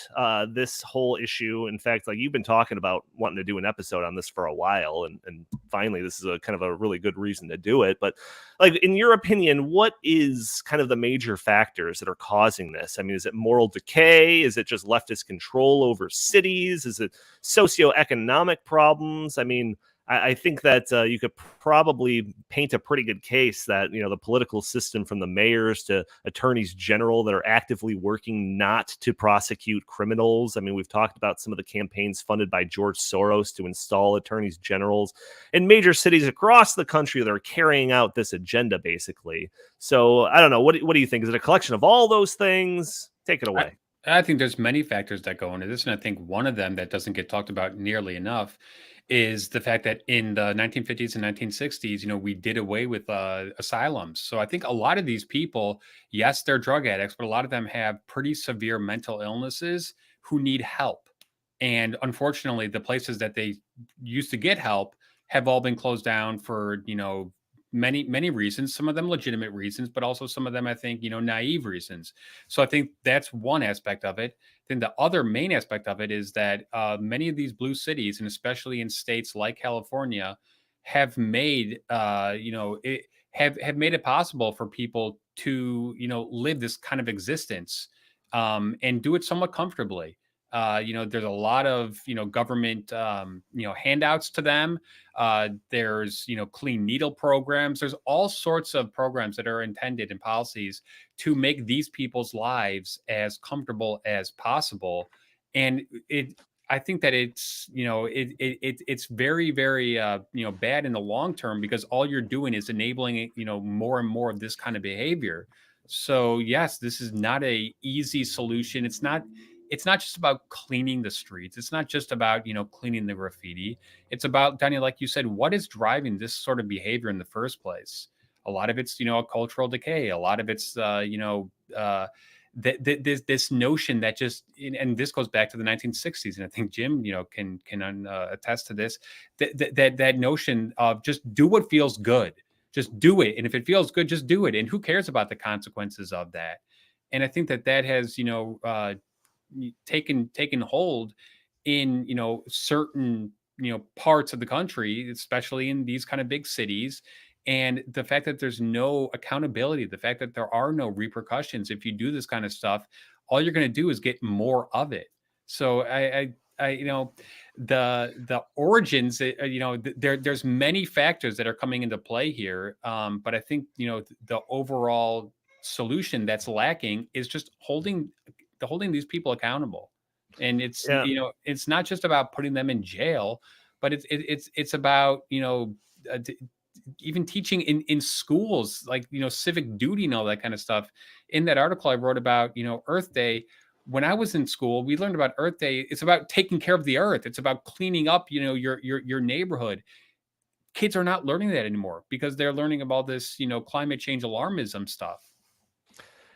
this whole issue. In fact, you've been talking about wanting to do an episode on this for a while, and finally this is a kind of a really good reason to do it. But in your opinion, what is kind of the major factors that are causing this? I mean, is it moral decay? Is it just leftist control over cities? Is it socioeconomic problems? I mean, I think that you could probably paint a pretty good case that, the political system, from the mayors to attorneys general, that are actively working not to prosecute criminals. I mean, we've talked about some of the campaigns funded by George Soros to install attorneys generals in major cities across the country that are carrying out this agenda, basically. So I don't know. What do you think? Is it a collection of all those things? Take it away. I think there's many factors that go into this. And I think one of them that doesn't get talked about nearly enough is the fact that in the 1950s and 1960s, we did away with asylums. So I think a lot of these people, yes, they're drug addicts, but a lot of them have pretty severe mental illnesses who need help. And unfortunately, the places that they used to get help have all been closed down for, many reasons, some of them legitimate reasons, but also some of them, I think, naive reasons. So I think that's one aspect of it. Then the other main aspect of it is that many of these blue cities, and especially in states like California, have made have made it possible for people to live this kind of existence and do it somewhat comfortably. There's a lot of government handouts to them. There's clean needle programs. There's all sorts of programs that are intended in policies to make these people's lives as comfortable as possible. And I think that it's it's very, very bad in the long term, because all you're doing is enabling more and more of this kind of behavior. So yes, this is not a easy solution. It's not just about cleaning the streets. It's not just about, cleaning the graffiti. It's about, Daniel, like you said, what is driving this sort of behavior in the first place? A lot of it's, a cultural decay. A lot of it's, this notion that just, and this goes back to the 1960s. And I think Jim, can attest to this, that notion of just do what feels good. Just do it. And if it feels good, just do it. And who cares about the consequences of that? And I think that has, taken hold in certain parts of the country, especially in these kind of big cities. And the fact that there's no accountability, the fact that there are no repercussions if you do this kind of stuff, all you're going to do is get more of it. So I the origins, there's many factors that are coming into play here, but I think the overall solution that's lacking is just holding these people accountable. And it's it's not just about putting them in jail, but it's about even teaching in schools, like civic duty and all that kind of stuff. In that article I wrote about Earth Day, when I was in school, we learned about Earth Day. It's about taking care of the earth. It's about cleaning up your neighborhood. Kids are not learning that anymore because they're learning about this climate change alarmism stuff.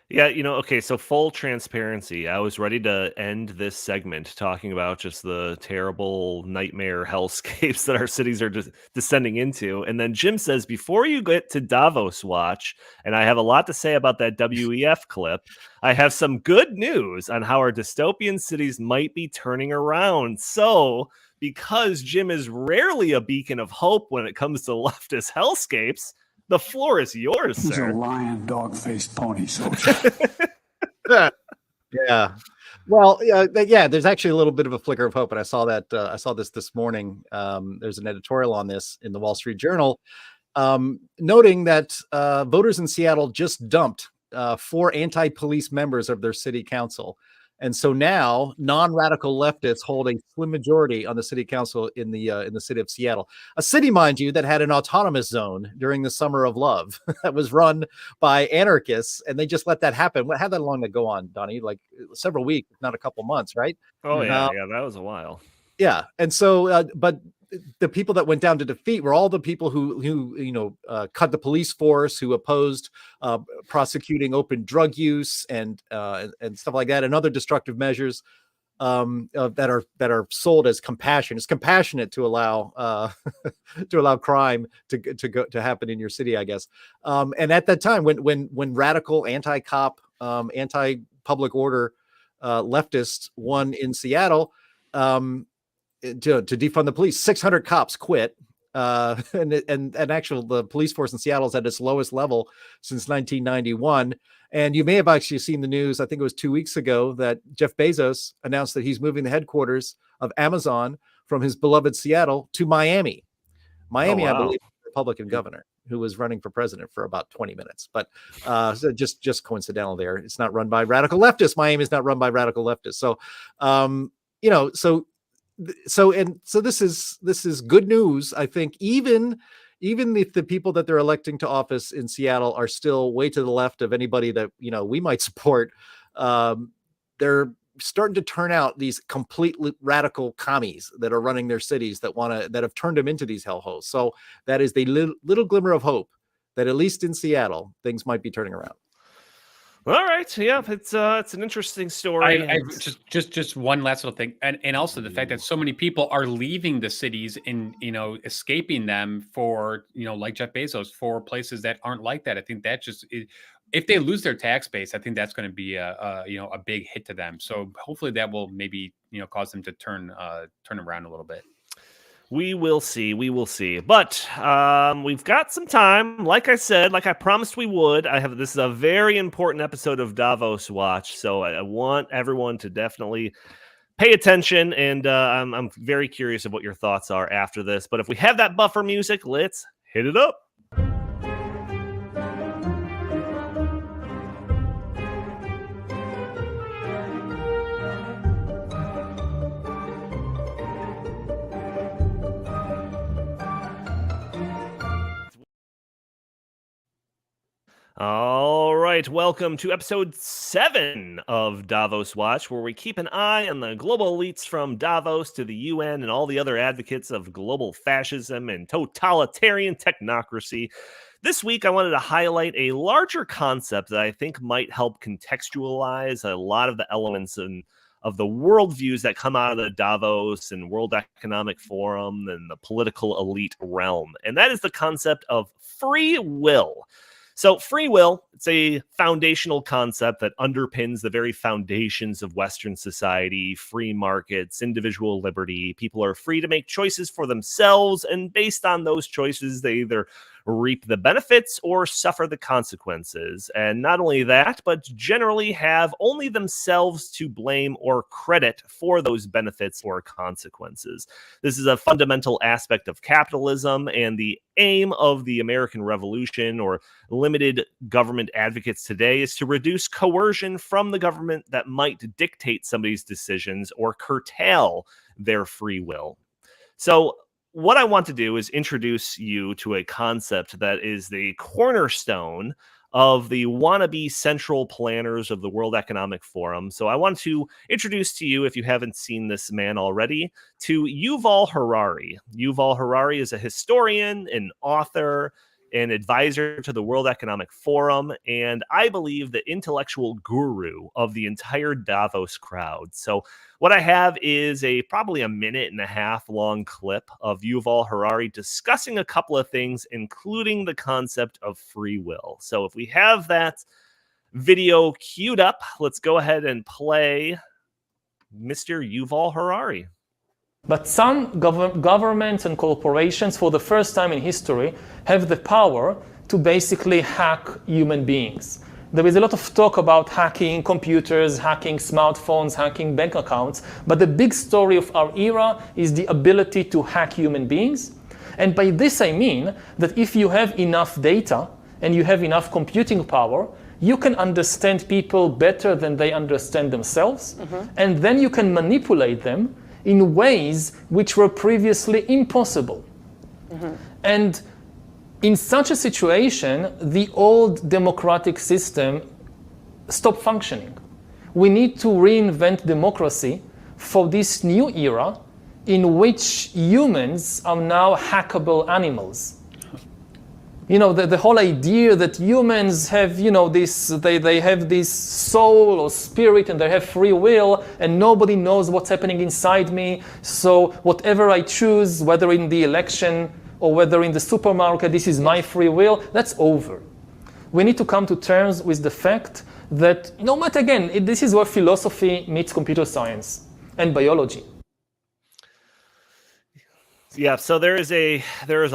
Yeah, okay, so full transparency. I was ready to end this segment talking about just the terrible nightmare hellscapes that our cities are just descending into. And then Jim says, before you get to Davos Watch, and I have a lot to say about that WEF clip, I have some good news on how our dystopian cities might be turning around. So, because Jim is rarely a beacon of hope when it comes to leftist hellscapes, the floor is yours, He's sir. a lion, dog-faced pony soldier. Yeah. Well, yeah, there's actually a little bit of a flicker of hope, and I saw that. I saw this morning. There's an editorial on this in the Wall Street Journal, noting that voters in Seattle just dumped 4 anti-police members of their city council. And so now non-radical leftists hold a slim majority on the city council in the city of Seattle, a city, mind you, that had an autonomous zone during the Summer of Love that was run by anarchists, and they just let that happen. How that long to go on, Donnie? Like several weeks, if not a couple months, right? Oh yeah, that was a while. Yeah, and so, but the people that went down to defeat were all the people who cut the police force, who opposed prosecuting open drug use and stuff like that, and other destructive measures that are sold as compassion. It's compassionate to allow to allow crime to happen in your city, I guess. And at that time, when radical anti-cop, anti-public order leftists won in Seattle. To defund the police, 600 cops quit, and actually the police force in Seattle is at its lowest level since 1991. And you may have actually seen the news, I think it was 2 weeks ago, that Jeff Bezos announced that he's moving the headquarters of Amazon from his beloved Seattle to Miami. Miami, I believe, Republican governor who was running for president for about 20 minutes. But so just coincidental there. It's not run by radical leftists. Miami is not run by radical leftists. So, so this is good news. I think even if the people that they're electing to office in Seattle are still way to the left of anybody that we might support, they're starting to turn out these completely radical commies that are running their cities that have turned them into these hellholes. So that is the little glimmer of hope that at least in Seattle things might be turning around. All right, yeah, it's an interesting story. I just one last little thing, and also the fact that so many people are leaving the cities and escaping them for like Jeff Bezos, for places that aren't like that. I think that if they lose their tax base, I think that's going to be a big hit to them. So hopefully that will maybe cause them to turn around a little bit. We will see. But we've got some time. Like I said, like I promised we would. This is a very important episode of Davos Watch, so I want everyone to definitely pay attention. And I'm very curious of what your thoughts are after this. But if we have that buffer music, let's hit it up. All right, welcome to episode 7 of Davos Watch, where we keep an eye on the global elites from Davos to the UN and all the other advocates of global fascism and totalitarian technocracy. This week, I wanted to highlight a larger concept that I think might help contextualize a lot of the elements of the worldviews that come out of the Davos and World Economic Forum and the political elite realm. And that is the concept of free will. So free will, it's a foundational concept that underpins the very foundations of Western society, free markets, individual liberty. People are free to make choices for themselves, and based on those choices, they either reap the benefits or suffer the consequences. And not only that, but generally have only themselves to blame or credit for those benefits or consequences. This is a fundamental aspect of capitalism, and the aim of the American Revolution or limited government advocates today is to reduce coercion from the government that might dictate somebody's decisions or curtail their free will. So what I want to do is introduce you to a concept that is the cornerstone of the wannabe central planners of the World Economic Forum. So I want to introduce to you, if you haven't seen this man already, to Yuval Harari. Yuval Harari is a historian, an author, an advisor to the World Economic Forum, and I believe the intellectual guru of the entire Davos crowd. So what I have is probably a 1.5-minute long clip of Yuval Harari discussing a couple of things, including the concept of free will. So if we have that video queued up, let's go ahead and play Mr. Yuval Harari. But some governments and corporations, for the first time in history, have the power to basically hack human beings. There is a lot of talk about hacking computers, hacking smartphones, hacking bank accounts, but the big story of our era is the ability to hack human beings. And by this I mean that if you have enough data and you have enough computing power, you can understand people better than they understand themselves, and then you can manipulate them in ways which were previously impossible. And in such a situation, the old democratic system stopped functioning. We need to reinvent democracy for this new era in which humans are now hackable animals. You know, the whole idea that humans have, you know, they have this soul or spirit and they have free will and nobody knows what's happening inside me. So whatever I choose, whether in the election or whether in the supermarket, this is my free will, that's over. We need to come to terms with the fact that, no matter, again, this is where philosophy meets computer science and biology. Yeah, so there is a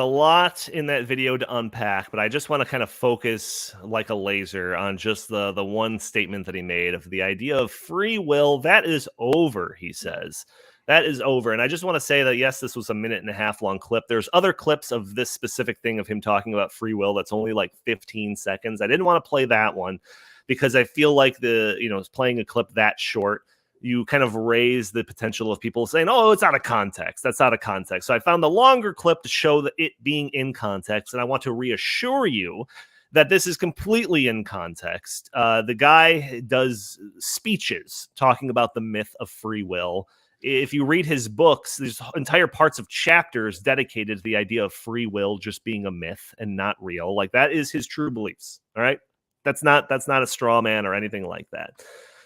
lot in that video to unpack, but I just want to kind of focus like a laser on just the one statement that he made of the idea of free will. That is over, he says. That is over. And I just want to say that, yes, this was a 1.5-minute long clip. There's other clips of this specific thing of him talking about free will that's only like 15 seconds. I didn't want to play that one because I feel like playing a clip that short, you kind of raise the potential of people saying, oh, it's out of context. That's out of context. So I found the longer clip to show that it being in context. And I want to reassure you that this is completely in context. The guy does speeches talking about the myth of free will. If you read his books, there's entire parts of chapters dedicated to the idea of free will just being a myth and not real. Like, that is his true beliefs. All right. That's not a straw man or anything like that.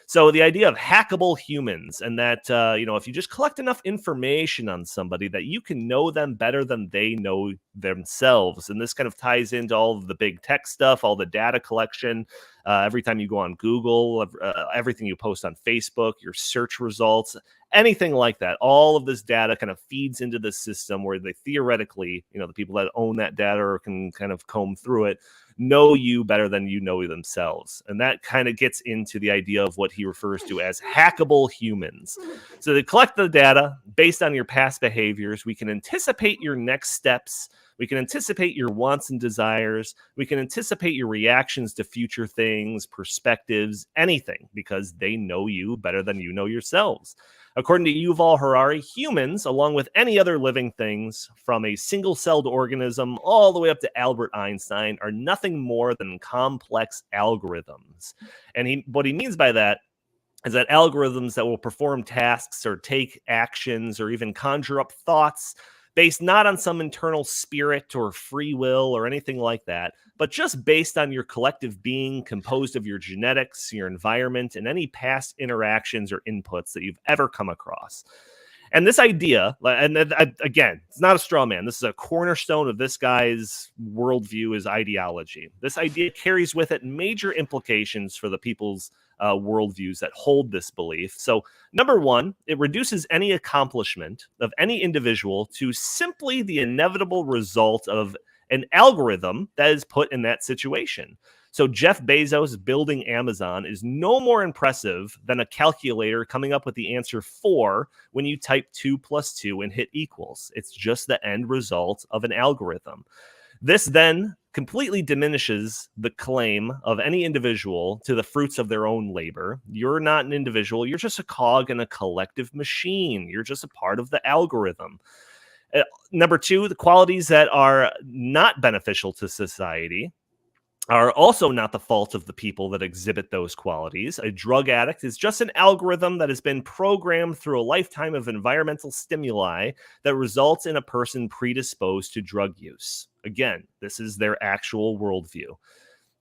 So the idea of hackable humans, and that, if you just collect enough information on somebody, that you can know them better than they know themselves. And this kind of ties into all of the big tech stuff, all the data collection. Every time you go on Google, everything you post on Facebook, your search results, anything like that, all of this data kind of feeds into the system where they theoretically, the people that own that data or can kind of comb through it, know you better than you know themselves. And that kind of gets into the idea of what he refers to as hackable humans. So they collect the data based on your past behaviors. We can anticipate your next steps. We can anticipate your wants and desires. We can anticipate your reactions to future things, perspectives, anything, because they know you better than you know yourselves. According to Yuval Harari, humans, along with any other living things, from a single-celled organism all the way up to Albert Einstein, are nothing more than complex algorithms. And what he means by that is that algorithms that will perform tasks or take actions or even conjure up thoughts based not on some internal spirit or free will or anything like that, but just based on your collective being composed of your genetics, your environment, and any past interactions or inputs that you've ever come across. And this idea, and again, it's not a straw man. This is a cornerstone of this guy's worldview, his ideology. This idea carries with it major implications for the people's worldviews that hold this belief. So, number one, it reduces any accomplishment of any individual to simply the inevitable result of an algorithm that is put in that situation. So Jeff Bezos building Amazon is no more impressive than a calculator coming up with the answer 4 when you type 2 + 2 and hit equals. It's just the end result of an algorithm. This then completely diminishes the claim of any individual to the fruits of their own labor. You're not an individual. You're just a cog in a collective machine. You're just a part of the algorithm. Number two, the qualities that are not beneficial to society are also not the fault of the people that exhibit those qualities. A drug addict is just an algorithm that has been programmed through a lifetime of environmental stimuli that results in a person predisposed to drug use. Again, this is their actual worldview.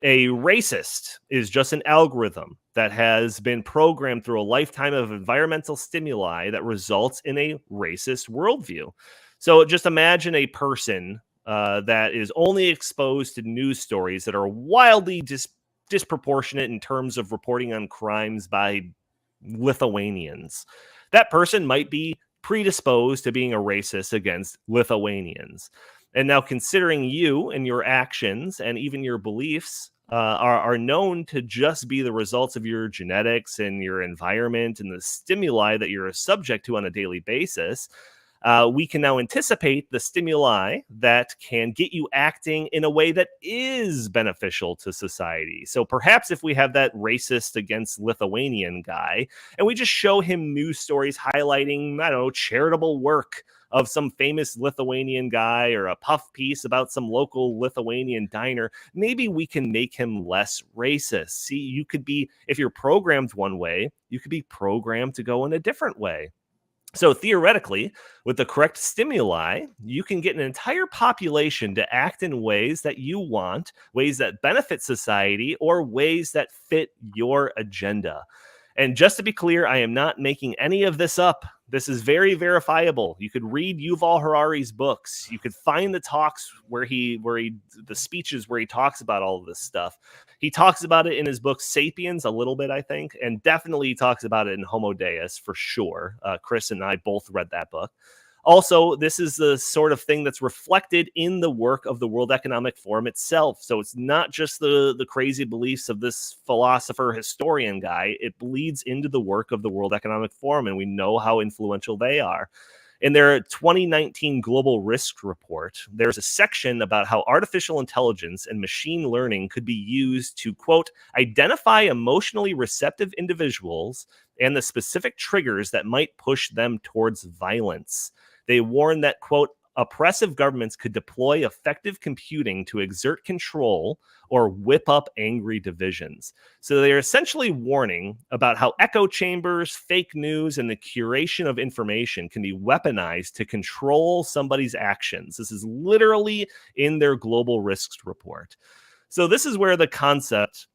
A racist is just an algorithm that has been programmed through a lifetime of environmental stimuli that results in a racist worldview. So just imagine a person that is only exposed to news stories that are wildly disproportionate in terms of reporting on crimes by Lithuanians. That person might be predisposed to being a racist against Lithuanians. And now, considering you and your actions and even your beliefs are known to just be the results of your genetics and your environment and the stimuli that you're subject to on a daily basis, we can now anticipate the stimuli that can get you acting in a way that is beneficial to society. So perhaps if we have that racist against Lithuanian guy and we just show him news stories highlighting, I don't know, charitable work of some famous Lithuanian guy or a puff piece about some local Lithuanian diner, maybe we can make him less racist. See, you could be, if you're programmed one way, you could be programmed to go in a different way. So theoretically, with the correct stimuli, you can get an entire population to act in ways that you want, ways that benefit society, or ways that fit your agenda. And just to be clear, I am not making any of this up. This is very verifiable. You could read Yuval Harari's books. You could find the talks the speeches where he talks about all of this stuff. He talks about it in his book Sapiens a little bit, I think, and definitely he talks about it in Homo Deus for sure. Chris and I both read that book. Also, this is the sort of thing that's reflected in the work of the World Economic Forum itself. So it's not just the crazy beliefs of this philosopher historian guy. It bleeds into the work of the World Economic Forum, and we know how influential they are. In their 2019 Global Risk Report, there's a section about how artificial intelligence and machine learning could be used to, quote, identify emotionally receptive individuals and the specific triggers that might push them towards violence. They warn that, quote, oppressive governments could deploy effective computing to exert control or whip up angry divisions. So they're essentially warning about how echo chambers, fake news, and the curation of information can be weaponized to control somebody's actions. This is literally in their global risks report. So this is where the concept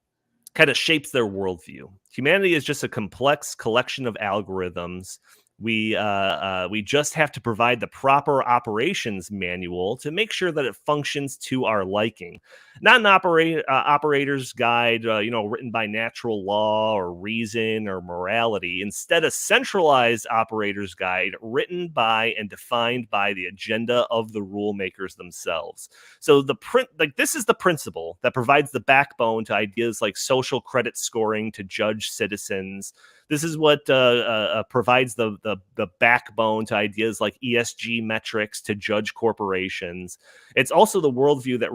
kind of shapes their worldview. Humanity is just a complex collection of algorithms. We just have to provide the proper operations manual to make sure that it functions to our liking. Not an operator's guide, written by natural law or reason or morality. Instead, a centralized operator's guide written by and defined by the agenda of the rule makers themselves. So this is the principle that provides the backbone to ideas like social credit scoring to judge citizens. This is what provides the backbone to ideas like ESG metrics to judge corporations. It's also the worldview that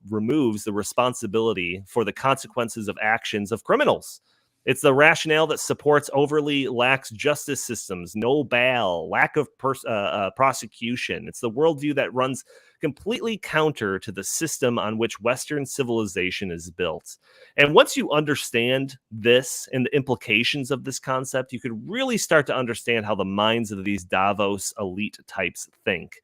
removes the responsibility for the consequences of actions of criminals. It's the rationale that supports overly lax justice systems, no bail, lack of prosecution. It's the worldview that runs completely counter to the system on which Western civilization is built. And once you understand this and the implications of this concept, you could really start to understand how the minds of these Davos elite types think.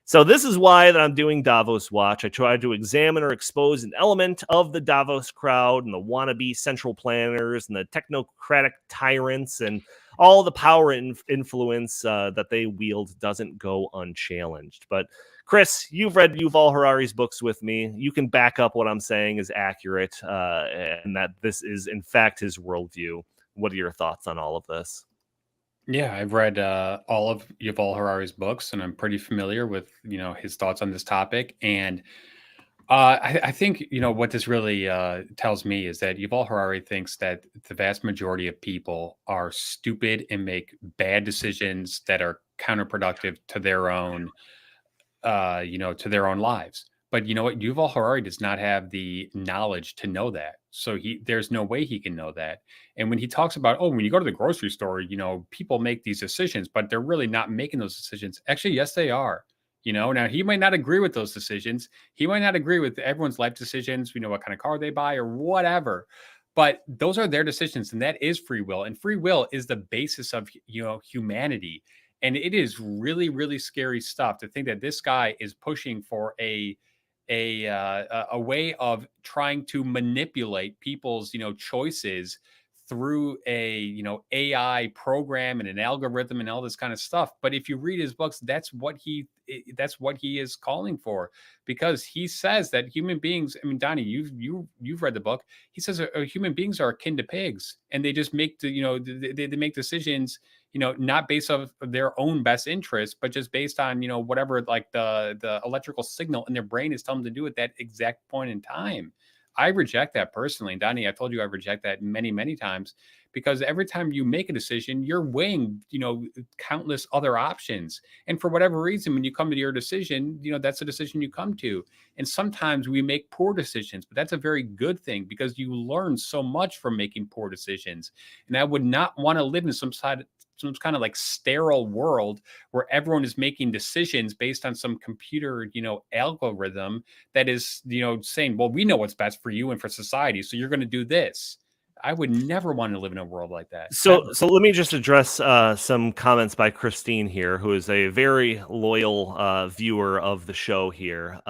So this is why that I'm doing Davos Watch. I try to examine or expose an element of the Davos crowd and the wannabe central planners and the technocratic tyrants, and all the power and influence that they wield doesn't go unchallenged. But Chris, you've read Yuval Harari's books with me. You can back up what I'm saying is accurate and that this is, in fact, his worldview. What are your thoughts on all of this? Yeah, I've read all of Yuval Harari's books, and I'm pretty familiar with his thoughts on this topic. And I think what this really tells me is that Yuval Harari thinks that the vast majority of people are stupid and make bad decisions that are counterproductive to their own, to their own lives. But you know what? Yuval Harari does not have the knowledge to know that. So there's no way he can know that. And when he talks about, when you go to the grocery store, people make these decisions, but they're really not making those decisions. Actually, yes, they are. Now he might not agree with those decisions. He might not agree with everyone's life decisions, what kind of car they buy or whatever. But those are their decisions, and that is free will. And free will is the basis of, humanity. And it is really, really scary stuff to think that this guy is pushing for a way of trying to manipulate people's choices through a AI program and an algorithm and all this kind of stuff. But if you read his books, that's what he is calling for, because he says that human beings, Donnie, you've read the book. He says human beings are akin to pigs, and they just make they make decisions not based on their own best interest, but just based on whatever, like the electrical signal in their brain is telling them to do at that exact point in time. I reject that personally. And Donnie, I told you I reject that many, many times, because every time you make a decision, you're weighing, countless other options. And for whatever reason, when you come to your decision, that's a decision you come to. And sometimes we make poor decisions, but that's a very good thing, because you learn so much from making poor decisions. And I would not want to live in some kind of like sterile world where everyone is making decisions based on some computer, algorithm that is, saying, well, we know what's best for you and for society, so you're going to do this. I would never want to live in a world like that. So let me just address some comments by Christine here, who is a very loyal viewer of the show here.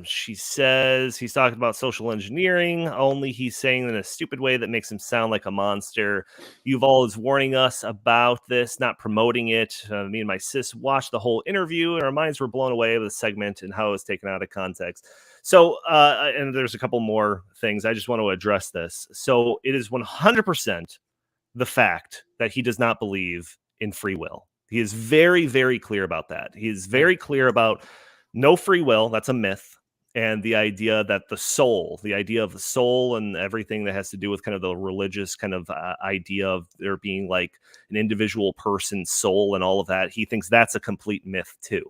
She says he's talking about social engineering, only he's saying in a stupid way that makes him sound like a monster. Yuval is warning us about this, not promoting it. Me and my sis watched the whole interview, and our minds were blown away with the segment and how it was taken out of context. So, and there's a couple more things. I just want to address this. So it is 100% the fact that he does not believe in free will. He is very, very clear about that. He is very clear about no free will. That's a myth. And the idea that the idea of the soul and everything that has to do with kind of the religious kind of idea of there being like an individual person's soul and all of that, he thinks that's a complete myth too.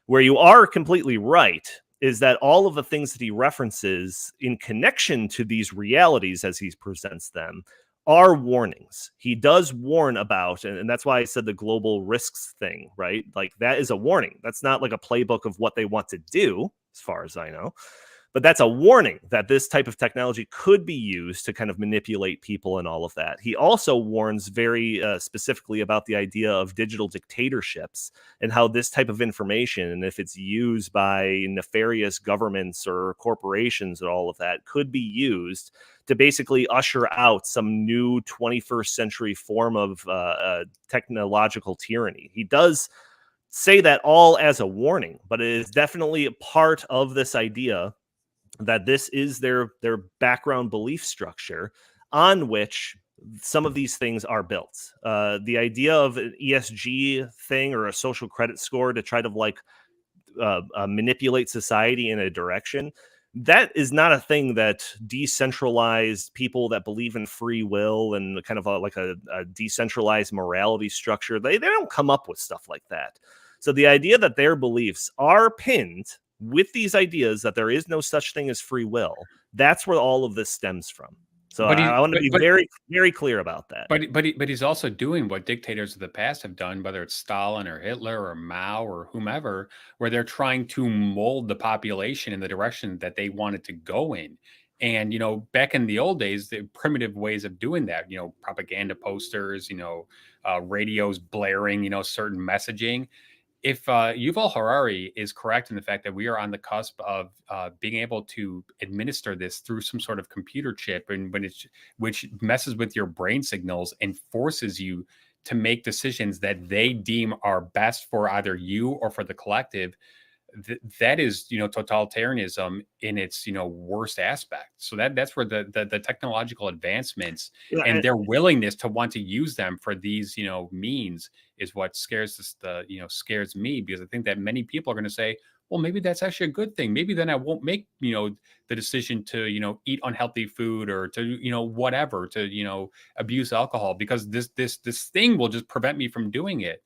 Where you are completely right is that all of the things that he references in connection to these realities as he presents them are warnings. He does warn about, and that's why I said the global risks thing, right? Like that is a warning. That's not like a playbook of what they want to do, as far as I know. But that's a warning that this type of technology could be used to kind of manipulate people and all of that. He also warns very specifically about the idea of digital dictatorships and how this type of information, and if it's used by nefarious governments or corporations and all of that, could be used to basically usher out some new 21st century form of technological tyranny. He does say that all as a warning, but it is definitely a part of this idea that this is their background belief structure on which some of these things are built. The idea of an ESG thing or a social credit score to try to like manipulate society in a direction, that is not a thing that decentralized people that believe in free will and kind of like a decentralized morality structure, they don't come up with stuff like that. So the idea that their beliefs are pinned with these ideas that there is no such thing as free will, that's where all of this stems from. So I want to be very, very clear about that. But he's also doing what dictators of the past have done, whether it's Stalin or Hitler or Mao or whomever, where they're trying to mold the population in the direction that they wanted to go in. And, back in the old days, the primitive ways of doing that, propaganda posters, radios blaring, certain messaging. If Yuval Harari is correct in the fact that we are on the cusp of being able to administer this through some sort of computer chip, and which messes with your brain signals and forces you to make decisions that they deem are best for either you or for the collective, that is, totalitarianism in its, worst aspect. So that's where the technological advancements and their willingness to want to use them for these, means is what scares scares me, because I think that many people are going to say, well, maybe that's actually a good thing. Maybe then I won't make, the decision to, eat unhealthy food or to, whatever, to, abuse alcohol, because this thing will just prevent me from doing it.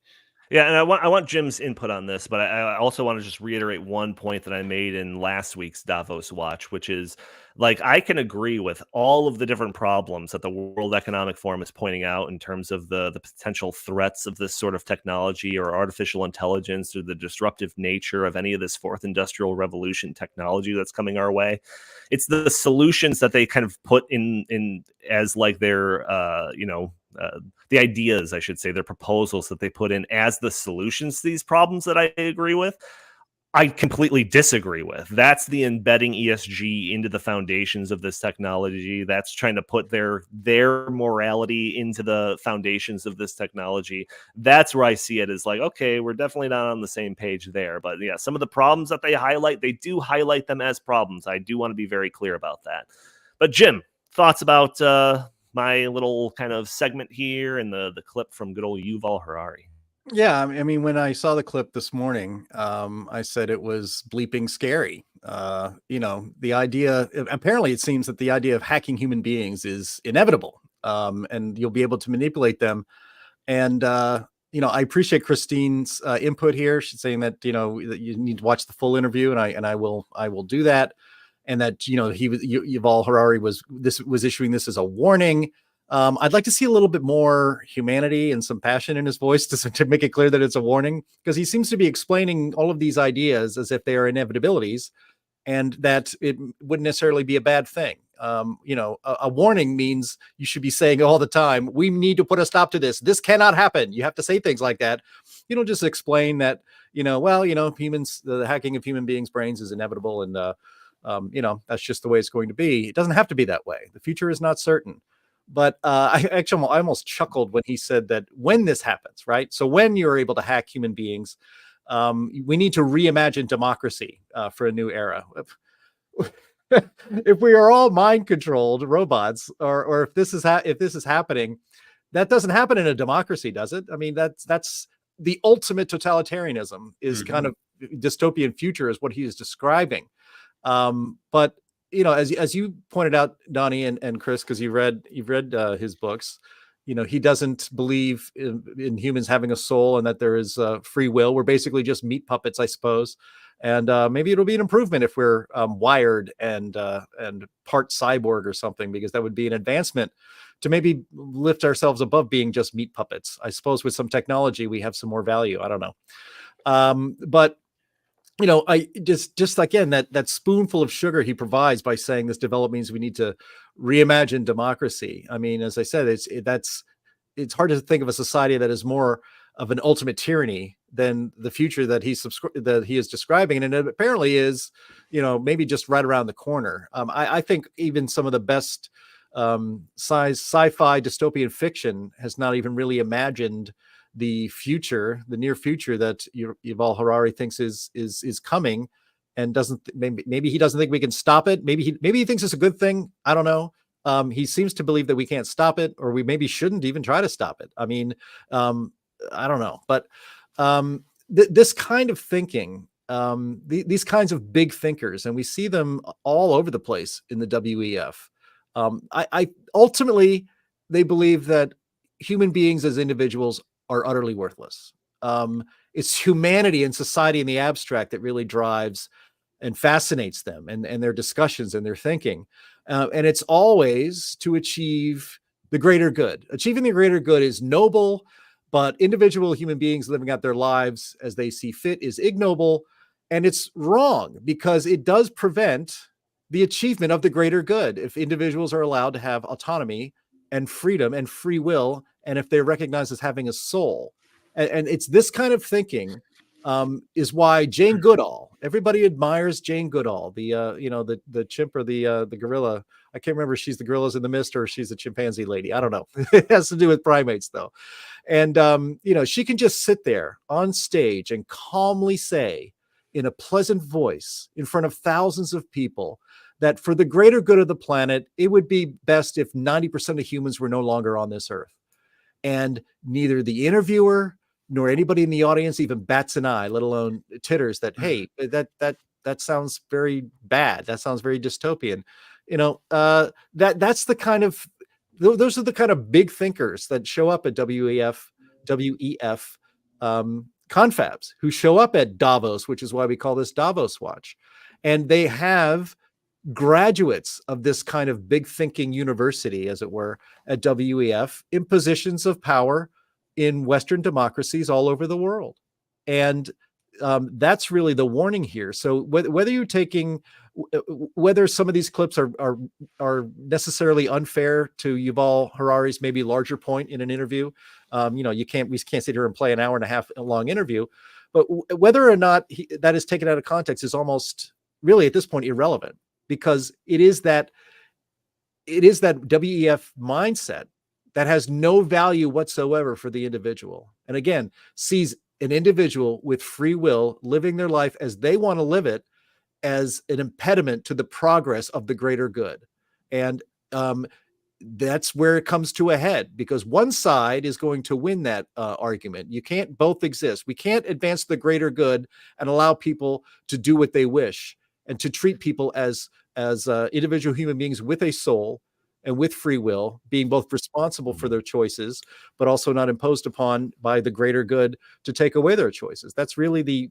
Yeah, and I want Jim's input on this, but I also want to just reiterate one point that I made in last week's Davos Watch, which is like I can agree with all of the different problems that the World Economic Forum is pointing out in terms of the potential threats of this sort of technology or artificial intelligence or the disruptive nature of any of this fourth industrial revolution technology that's coming our way. It's the solutions that they kind of put in as like their the ideas, I should say, their proposals that they put in as the solutions to these problems that I agree with, I completely disagree with. That's the embedding ESG into the foundations of this technology. That's trying to put their morality into the foundations of this technology. That's where I see it as like, okay, we're definitely not on the same page there. But yeah, some of the problems that they highlight, they do highlight them as problems. I do want to be very clear about that. But Jim, thoughts about my little kind of segment here and the clip from good old Yuval Harari? Yeah, I mean, when I saw the clip this morning, I said it was bleeping scary. The idea, apparently it seems that the idea of hacking human beings is inevitable, and you'll be able to manipulate them. And, I appreciate Christine's input here. She's saying that, that you need to watch the full interview, and I will do that. And that, Yuval Harari was issuing this as a warning. I'd like to see a little bit more humanity and some passion in his voice to make it clear that it's a warning, because he seems to be explaining all of these ideas as if they are inevitabilities and that it wouldn't necessarily be a bad thing. A warning means you should be saying all the time, we need to put a stop to this. This cannot happen. You have to say things like that. You don't just explain that, humans, the hacking of human beings' brains is inevitable. And, that's just the way it's going to be. It doesn't have to be that way. The future is not certain. But I almost chuckled when he said that when this happens, right? So when you're able to hack human beings, we need to reimagine democracy for a new era. If we are all mind-controlled robots, or if this is happening, that doesn't happen in a democracy, does it? I mean, that's the ultimate totalitarianism is kind of dystopian future is what he is describing. But as you pointed out, Donnie and Chris, because you've read his books, he doesn't believe in humans having a soul and that there is free will. We're basically just meat puppets, I suppose. And maybe it'll be an improvement if we're wired and part cyborg or something, because that would be an advancement to maybe lift ourselves above being just meat puppets. I suppose with some technology, we have some more value. I don't know. But I just again, that spoonful of sugar he provides by saying this development means we need to reimagine democracy. I mean, as I said, it's hard to think of a society that is more of an ultimate tyranny than the future that he is describing, and it apparently is, maybe just right around the corner. I think even some of the best sci-fi dystopian fiction has not even really imagined the near future that Yuval Harari thinks is coming, and maybe he doesn't think we can stop it. Maybe he thinks it's a good thing. I don't know. He seems to believe that we can't stop it, or we maybe shouldn't even try to stop it. I mean, I don't know, but this kind of thinking, these kinds of big thinkers, and we see them all over the place in the WEF. I ultimately, they believe that human beings as individuals are utterly worthless. It's humanity and society in the abstract that really drives and fascinates them, and their discussions and their thinking. And it's always to achieve the greater good. Achieving the greater good is noble, but individual human beings living out their lives as they see fit is ignoble. And it's wrong because it does prevent the achievement of the greater good if individuals are allowed to have autonomy and freedom and free will, and if they're recognized as having a soul. And it's this kind of thinking is why Jane Goodall, everybody admires Jane Goodall, the chimp or the gorilla. I can't remember if she's the gorillas in the mist or she's the chimpanzee lady. I don't know. It has to do with primates though. And, she can just sit there on stage and calmly say in a pleasant voice in front of thousands of people that for the greater good of the planet, it would be best if 90% of humans were no longer on this earth. And neither the interviewer nor anybody in the audience even bats an eye, let alone titters that, hey, that sounds very bad. That sounds very dystopian. That's the kind of, those are the kind of big thinkers that show up at WEF confabs, who show up at Davos, which is why we call this Davos Watch. And they have graduates of this kind of big thinking university, as it were, at WEF in positions of power in Western democracies all over the world. And that's really the warning here. So whether you're taking, whether some of these clips are necessarily unfair to Yuval Harari's maybe larger point in an interview, we can't sit here and play an hour and a half long interview, but whether or not that is taken out of context is almost really at this point irrelevant, because it is that WEF mindset that has no value whatsoever for the individual. And again, sees an individual with free will living their life as they want to live it as an impediment to the progress of the greater good. And that's where it comes to a head, because one side is going to win that argument. You can't both exist. We can't advance the greater good and allow people to do what they wish and to treat people as individual human beings with a soul and with free will, being both responsible for their choices, but also not imposed upon by the greater good to take away their choices. That's really the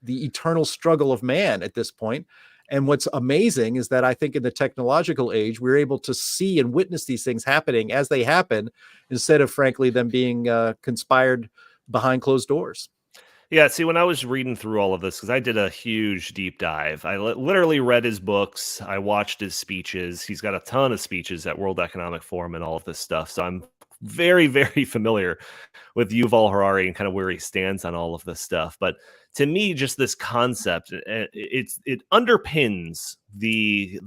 eternal struggle of man at this point. And what's amazing is that I think in the technological age, we're able to see and witness these things happening as they happen, instead of, frankly, them being conspired behind closed doors. Yeah, see, when I was reading through all of this, because I did a huge deep dive, I literally read his books, I watched his speeches. He's got a ton of speeches at World Economic Forum and all of this stuff. So I'm very, very familiar with Yuval Harari and kind of where he stands on all of this stuff. But to me, just this concept, it underpins the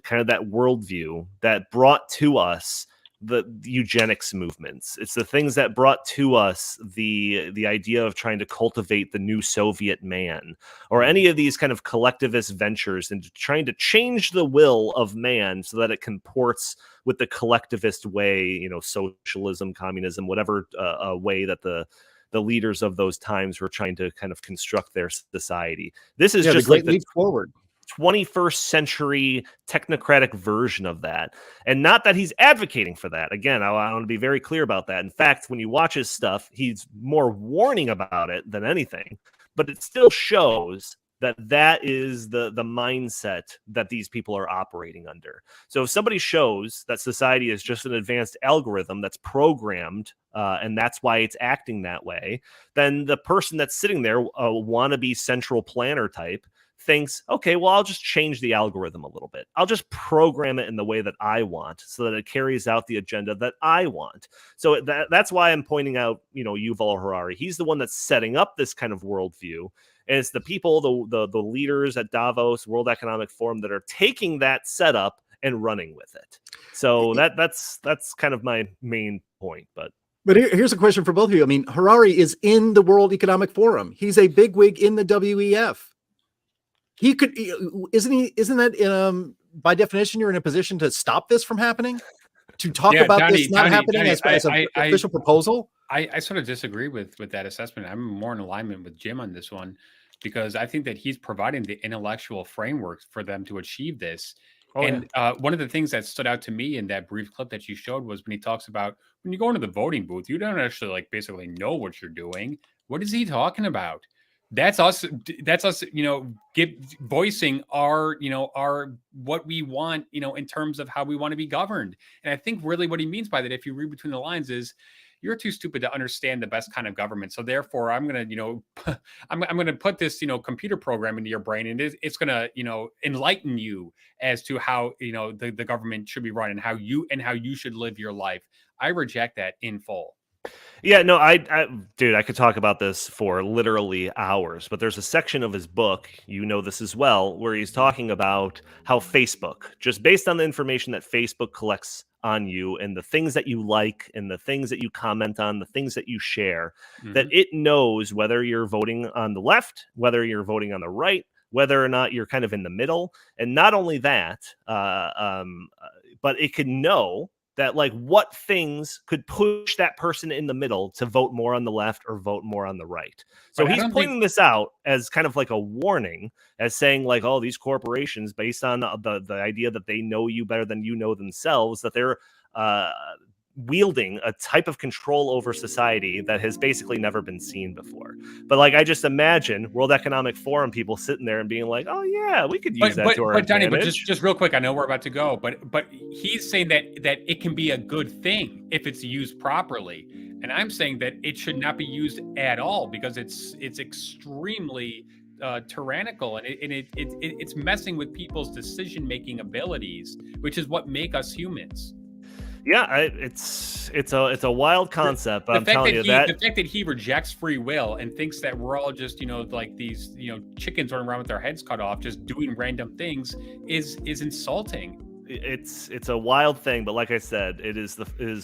kind of that worldview that brought to us the eugenics movements. It's the things that brought to us the idea of trying to cultivate the new Soviet man, or any of these kind of collectivist ventures into trying to change the will of man so that it comports with the collectivist way, socialism, communism, whatever way that the leaders of those times were trying to kind of construct their society. This is just the great like leap forward. 21st century technocratic version of that. And not that he's advocating for that. Again, I want to be very clear about that. In fact, when you watch his stuff, he's more warning about it than anything, but it still shows that is the mindset that these people are operating under. So if somebody shows that society is just an advanced algorithm that's programmed, and that's why it's acting that way, then the person that's sitting there, a wannabe central planner type, thinks, okay, well, I'll just change the algorithm a little bit. I'll just program it in the way that I want so that it carries out the agenda that I want. So that's why I'm pointing out, Yuval Harari. He's the one that's setting up this kind of worldview. And it's the people, the leaders at Davos, World Economic Forum, that are taking that setup and running with it. So that's kind of my main point. But here's a question for both of you. I mean, Harari is in the World Economic Forum. He's a bigwig in the WEF. He could, isn't that by definition, you're in a position to stop this from happening? To talk about this not happening as an official proposal? I sort of disagree with that assessment. I'm more in alignment with Jim on this one, because I think that he's providing the intellectual framework for them to achieve this. One of the things that stood out to me in that brief clip that you showed was when he talks about when you go into the voting booth, you don't actually basically know what you're doing. What is he talking about? That's us, voicing our what we want, in terms of how we want to be governed. And I think really what he means by that, if you read between the lines, is you're too stupid to understand the best kind of government. So therefore I'm going to, I'm going to put this, computer program into your brain, and it's going to, enlighten you as to how, the government should be run and how you should live your life. I reject that in full. Yeah, no, dude, I could talk about this for literally hours, but there's a section of his book, this as well, where he's talking about how Facebook, just based on the information that Facebook collects on you and the things that you like and the things that you comment on, the things that you share, that it knows whether you're voting on the left, whether you're voting on the right, whether or not you're kind of in the middle. And not only that, but it can know that what things could push that person in the middle to vote more on the left or vote more on the right. So he's pointing this out as kind of like a warning, as saying oh, these corporations, based on the idea that they know you better than you know themselves, that they're wielding a type of control over society that has basically never been seen before. But I just imagine World Economic Forum people sitting there and being like, oh yeah, we could use that to our advantage. But just real quick, I know we're about to go, but he's saying that it can be a good thing if it's used properly. And I'm saying that it should not be used at all, because it's extremely tyrannical, and it's messing with people's decision-making abilities, which is what make us humans. Yeah, it's a wild concept, but I'm telling you that the fact that he rejects free will and thinks that we're all just like these chickens running around with their heads cut off, just doing random things, is insulting. It's a wild thing, but like I said, it is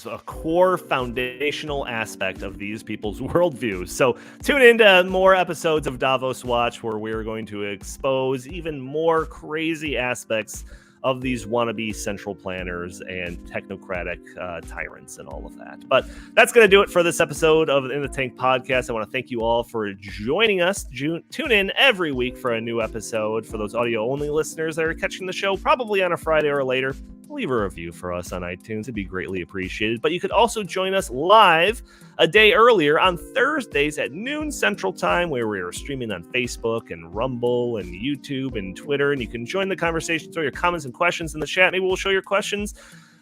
a core foundational aspect of these people's worldviews. So tune into more episodes of Davos Watch, where we're going to expose even more crazy aspects of these wannabe central planners and technocratic tyrants and all of that. But that's going to do it for this episode of In the Tank podcast. I want to thank you all for joining us. Tune in every week for a new episode. For those audio-only listeners that are catching the show probably on a Friday or later, leave a review for us on iTunes. It'd be greatly appreciated. But you could also join us live a day earlier on Thursdays at noon Central Time, where we are streaming on Facebook and Rumble and YouTube and Twitter. And you can join the conversation, throw your comments and questions in the chat. Maybe we'll show your questions,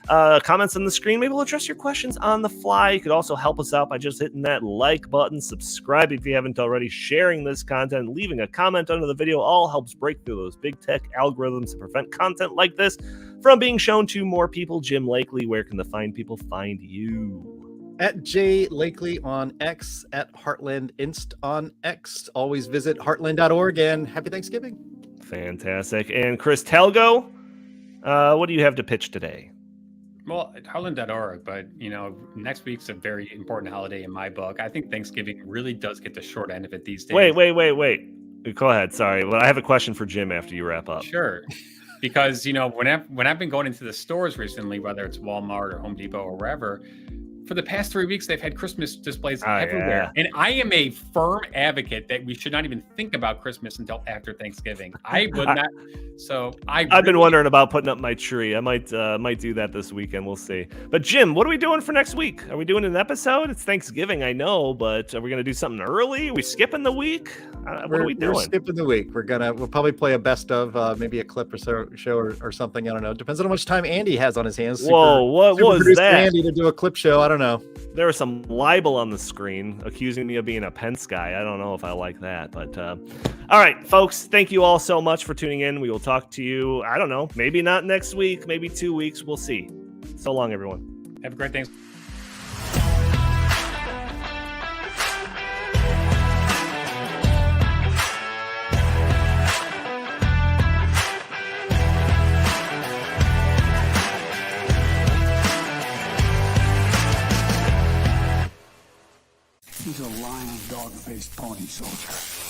comments on the screen. Maybe we'll address your questions on the fly. You could also help us out by just hitting that like button, subscribe if you haven't already, sharing this content, leaving a comment under the video. All helps break through those big tech algorithms and prevent content like this from being shown to more people. Jim Lakely, where can the fine people find you? At J Lakely on X, at Heartland Inst on X. Always visit heartland.org, and happy Thanksgiving. Fantastic. And Chris Talgo, what do you have to pitch today? Well, Heartland.org, but next week's a very important holiday in my book. I think Thanksgiving really does get the short end of it these days. Wait. Go ahead. Sorry. Well, I have a question for Jim after you wrap up. Sure. Because, when I've been going into the stores recently, whether it's Walmart or Home Depot or wherever, for the past 3 weeks, they've had Christmas displays everywhere. Yeah. And I am a firm advocate that we should not even think about Christmas until after Thanksgiving. I would not. So I've been wondering about putting up my tree. I might do that this weekend. We'll see. But Jim, what are we doing for next week? Are we doing an episode? It's Thanksgiving, I know, but are we going to do something early? Are we skipping the week? What are we doing? We're skipping the week. We'll probably play a best of, maybe a clip or show or something. I don't know. Depends on how much time Andy has on his hands. What was that? Andy to do a clip show. I don't know. There was some libel on the screen accusing me of being a Pence guy. I don't know if I like that, but all right, folks, thank you all so much for tuning in. We will talk to you, I don't know, maybe not next week, maybe 2 weeks. We'll see. So long, everyone. Have a great Thanksgiving. He's a lying, dog-faced pony soldier.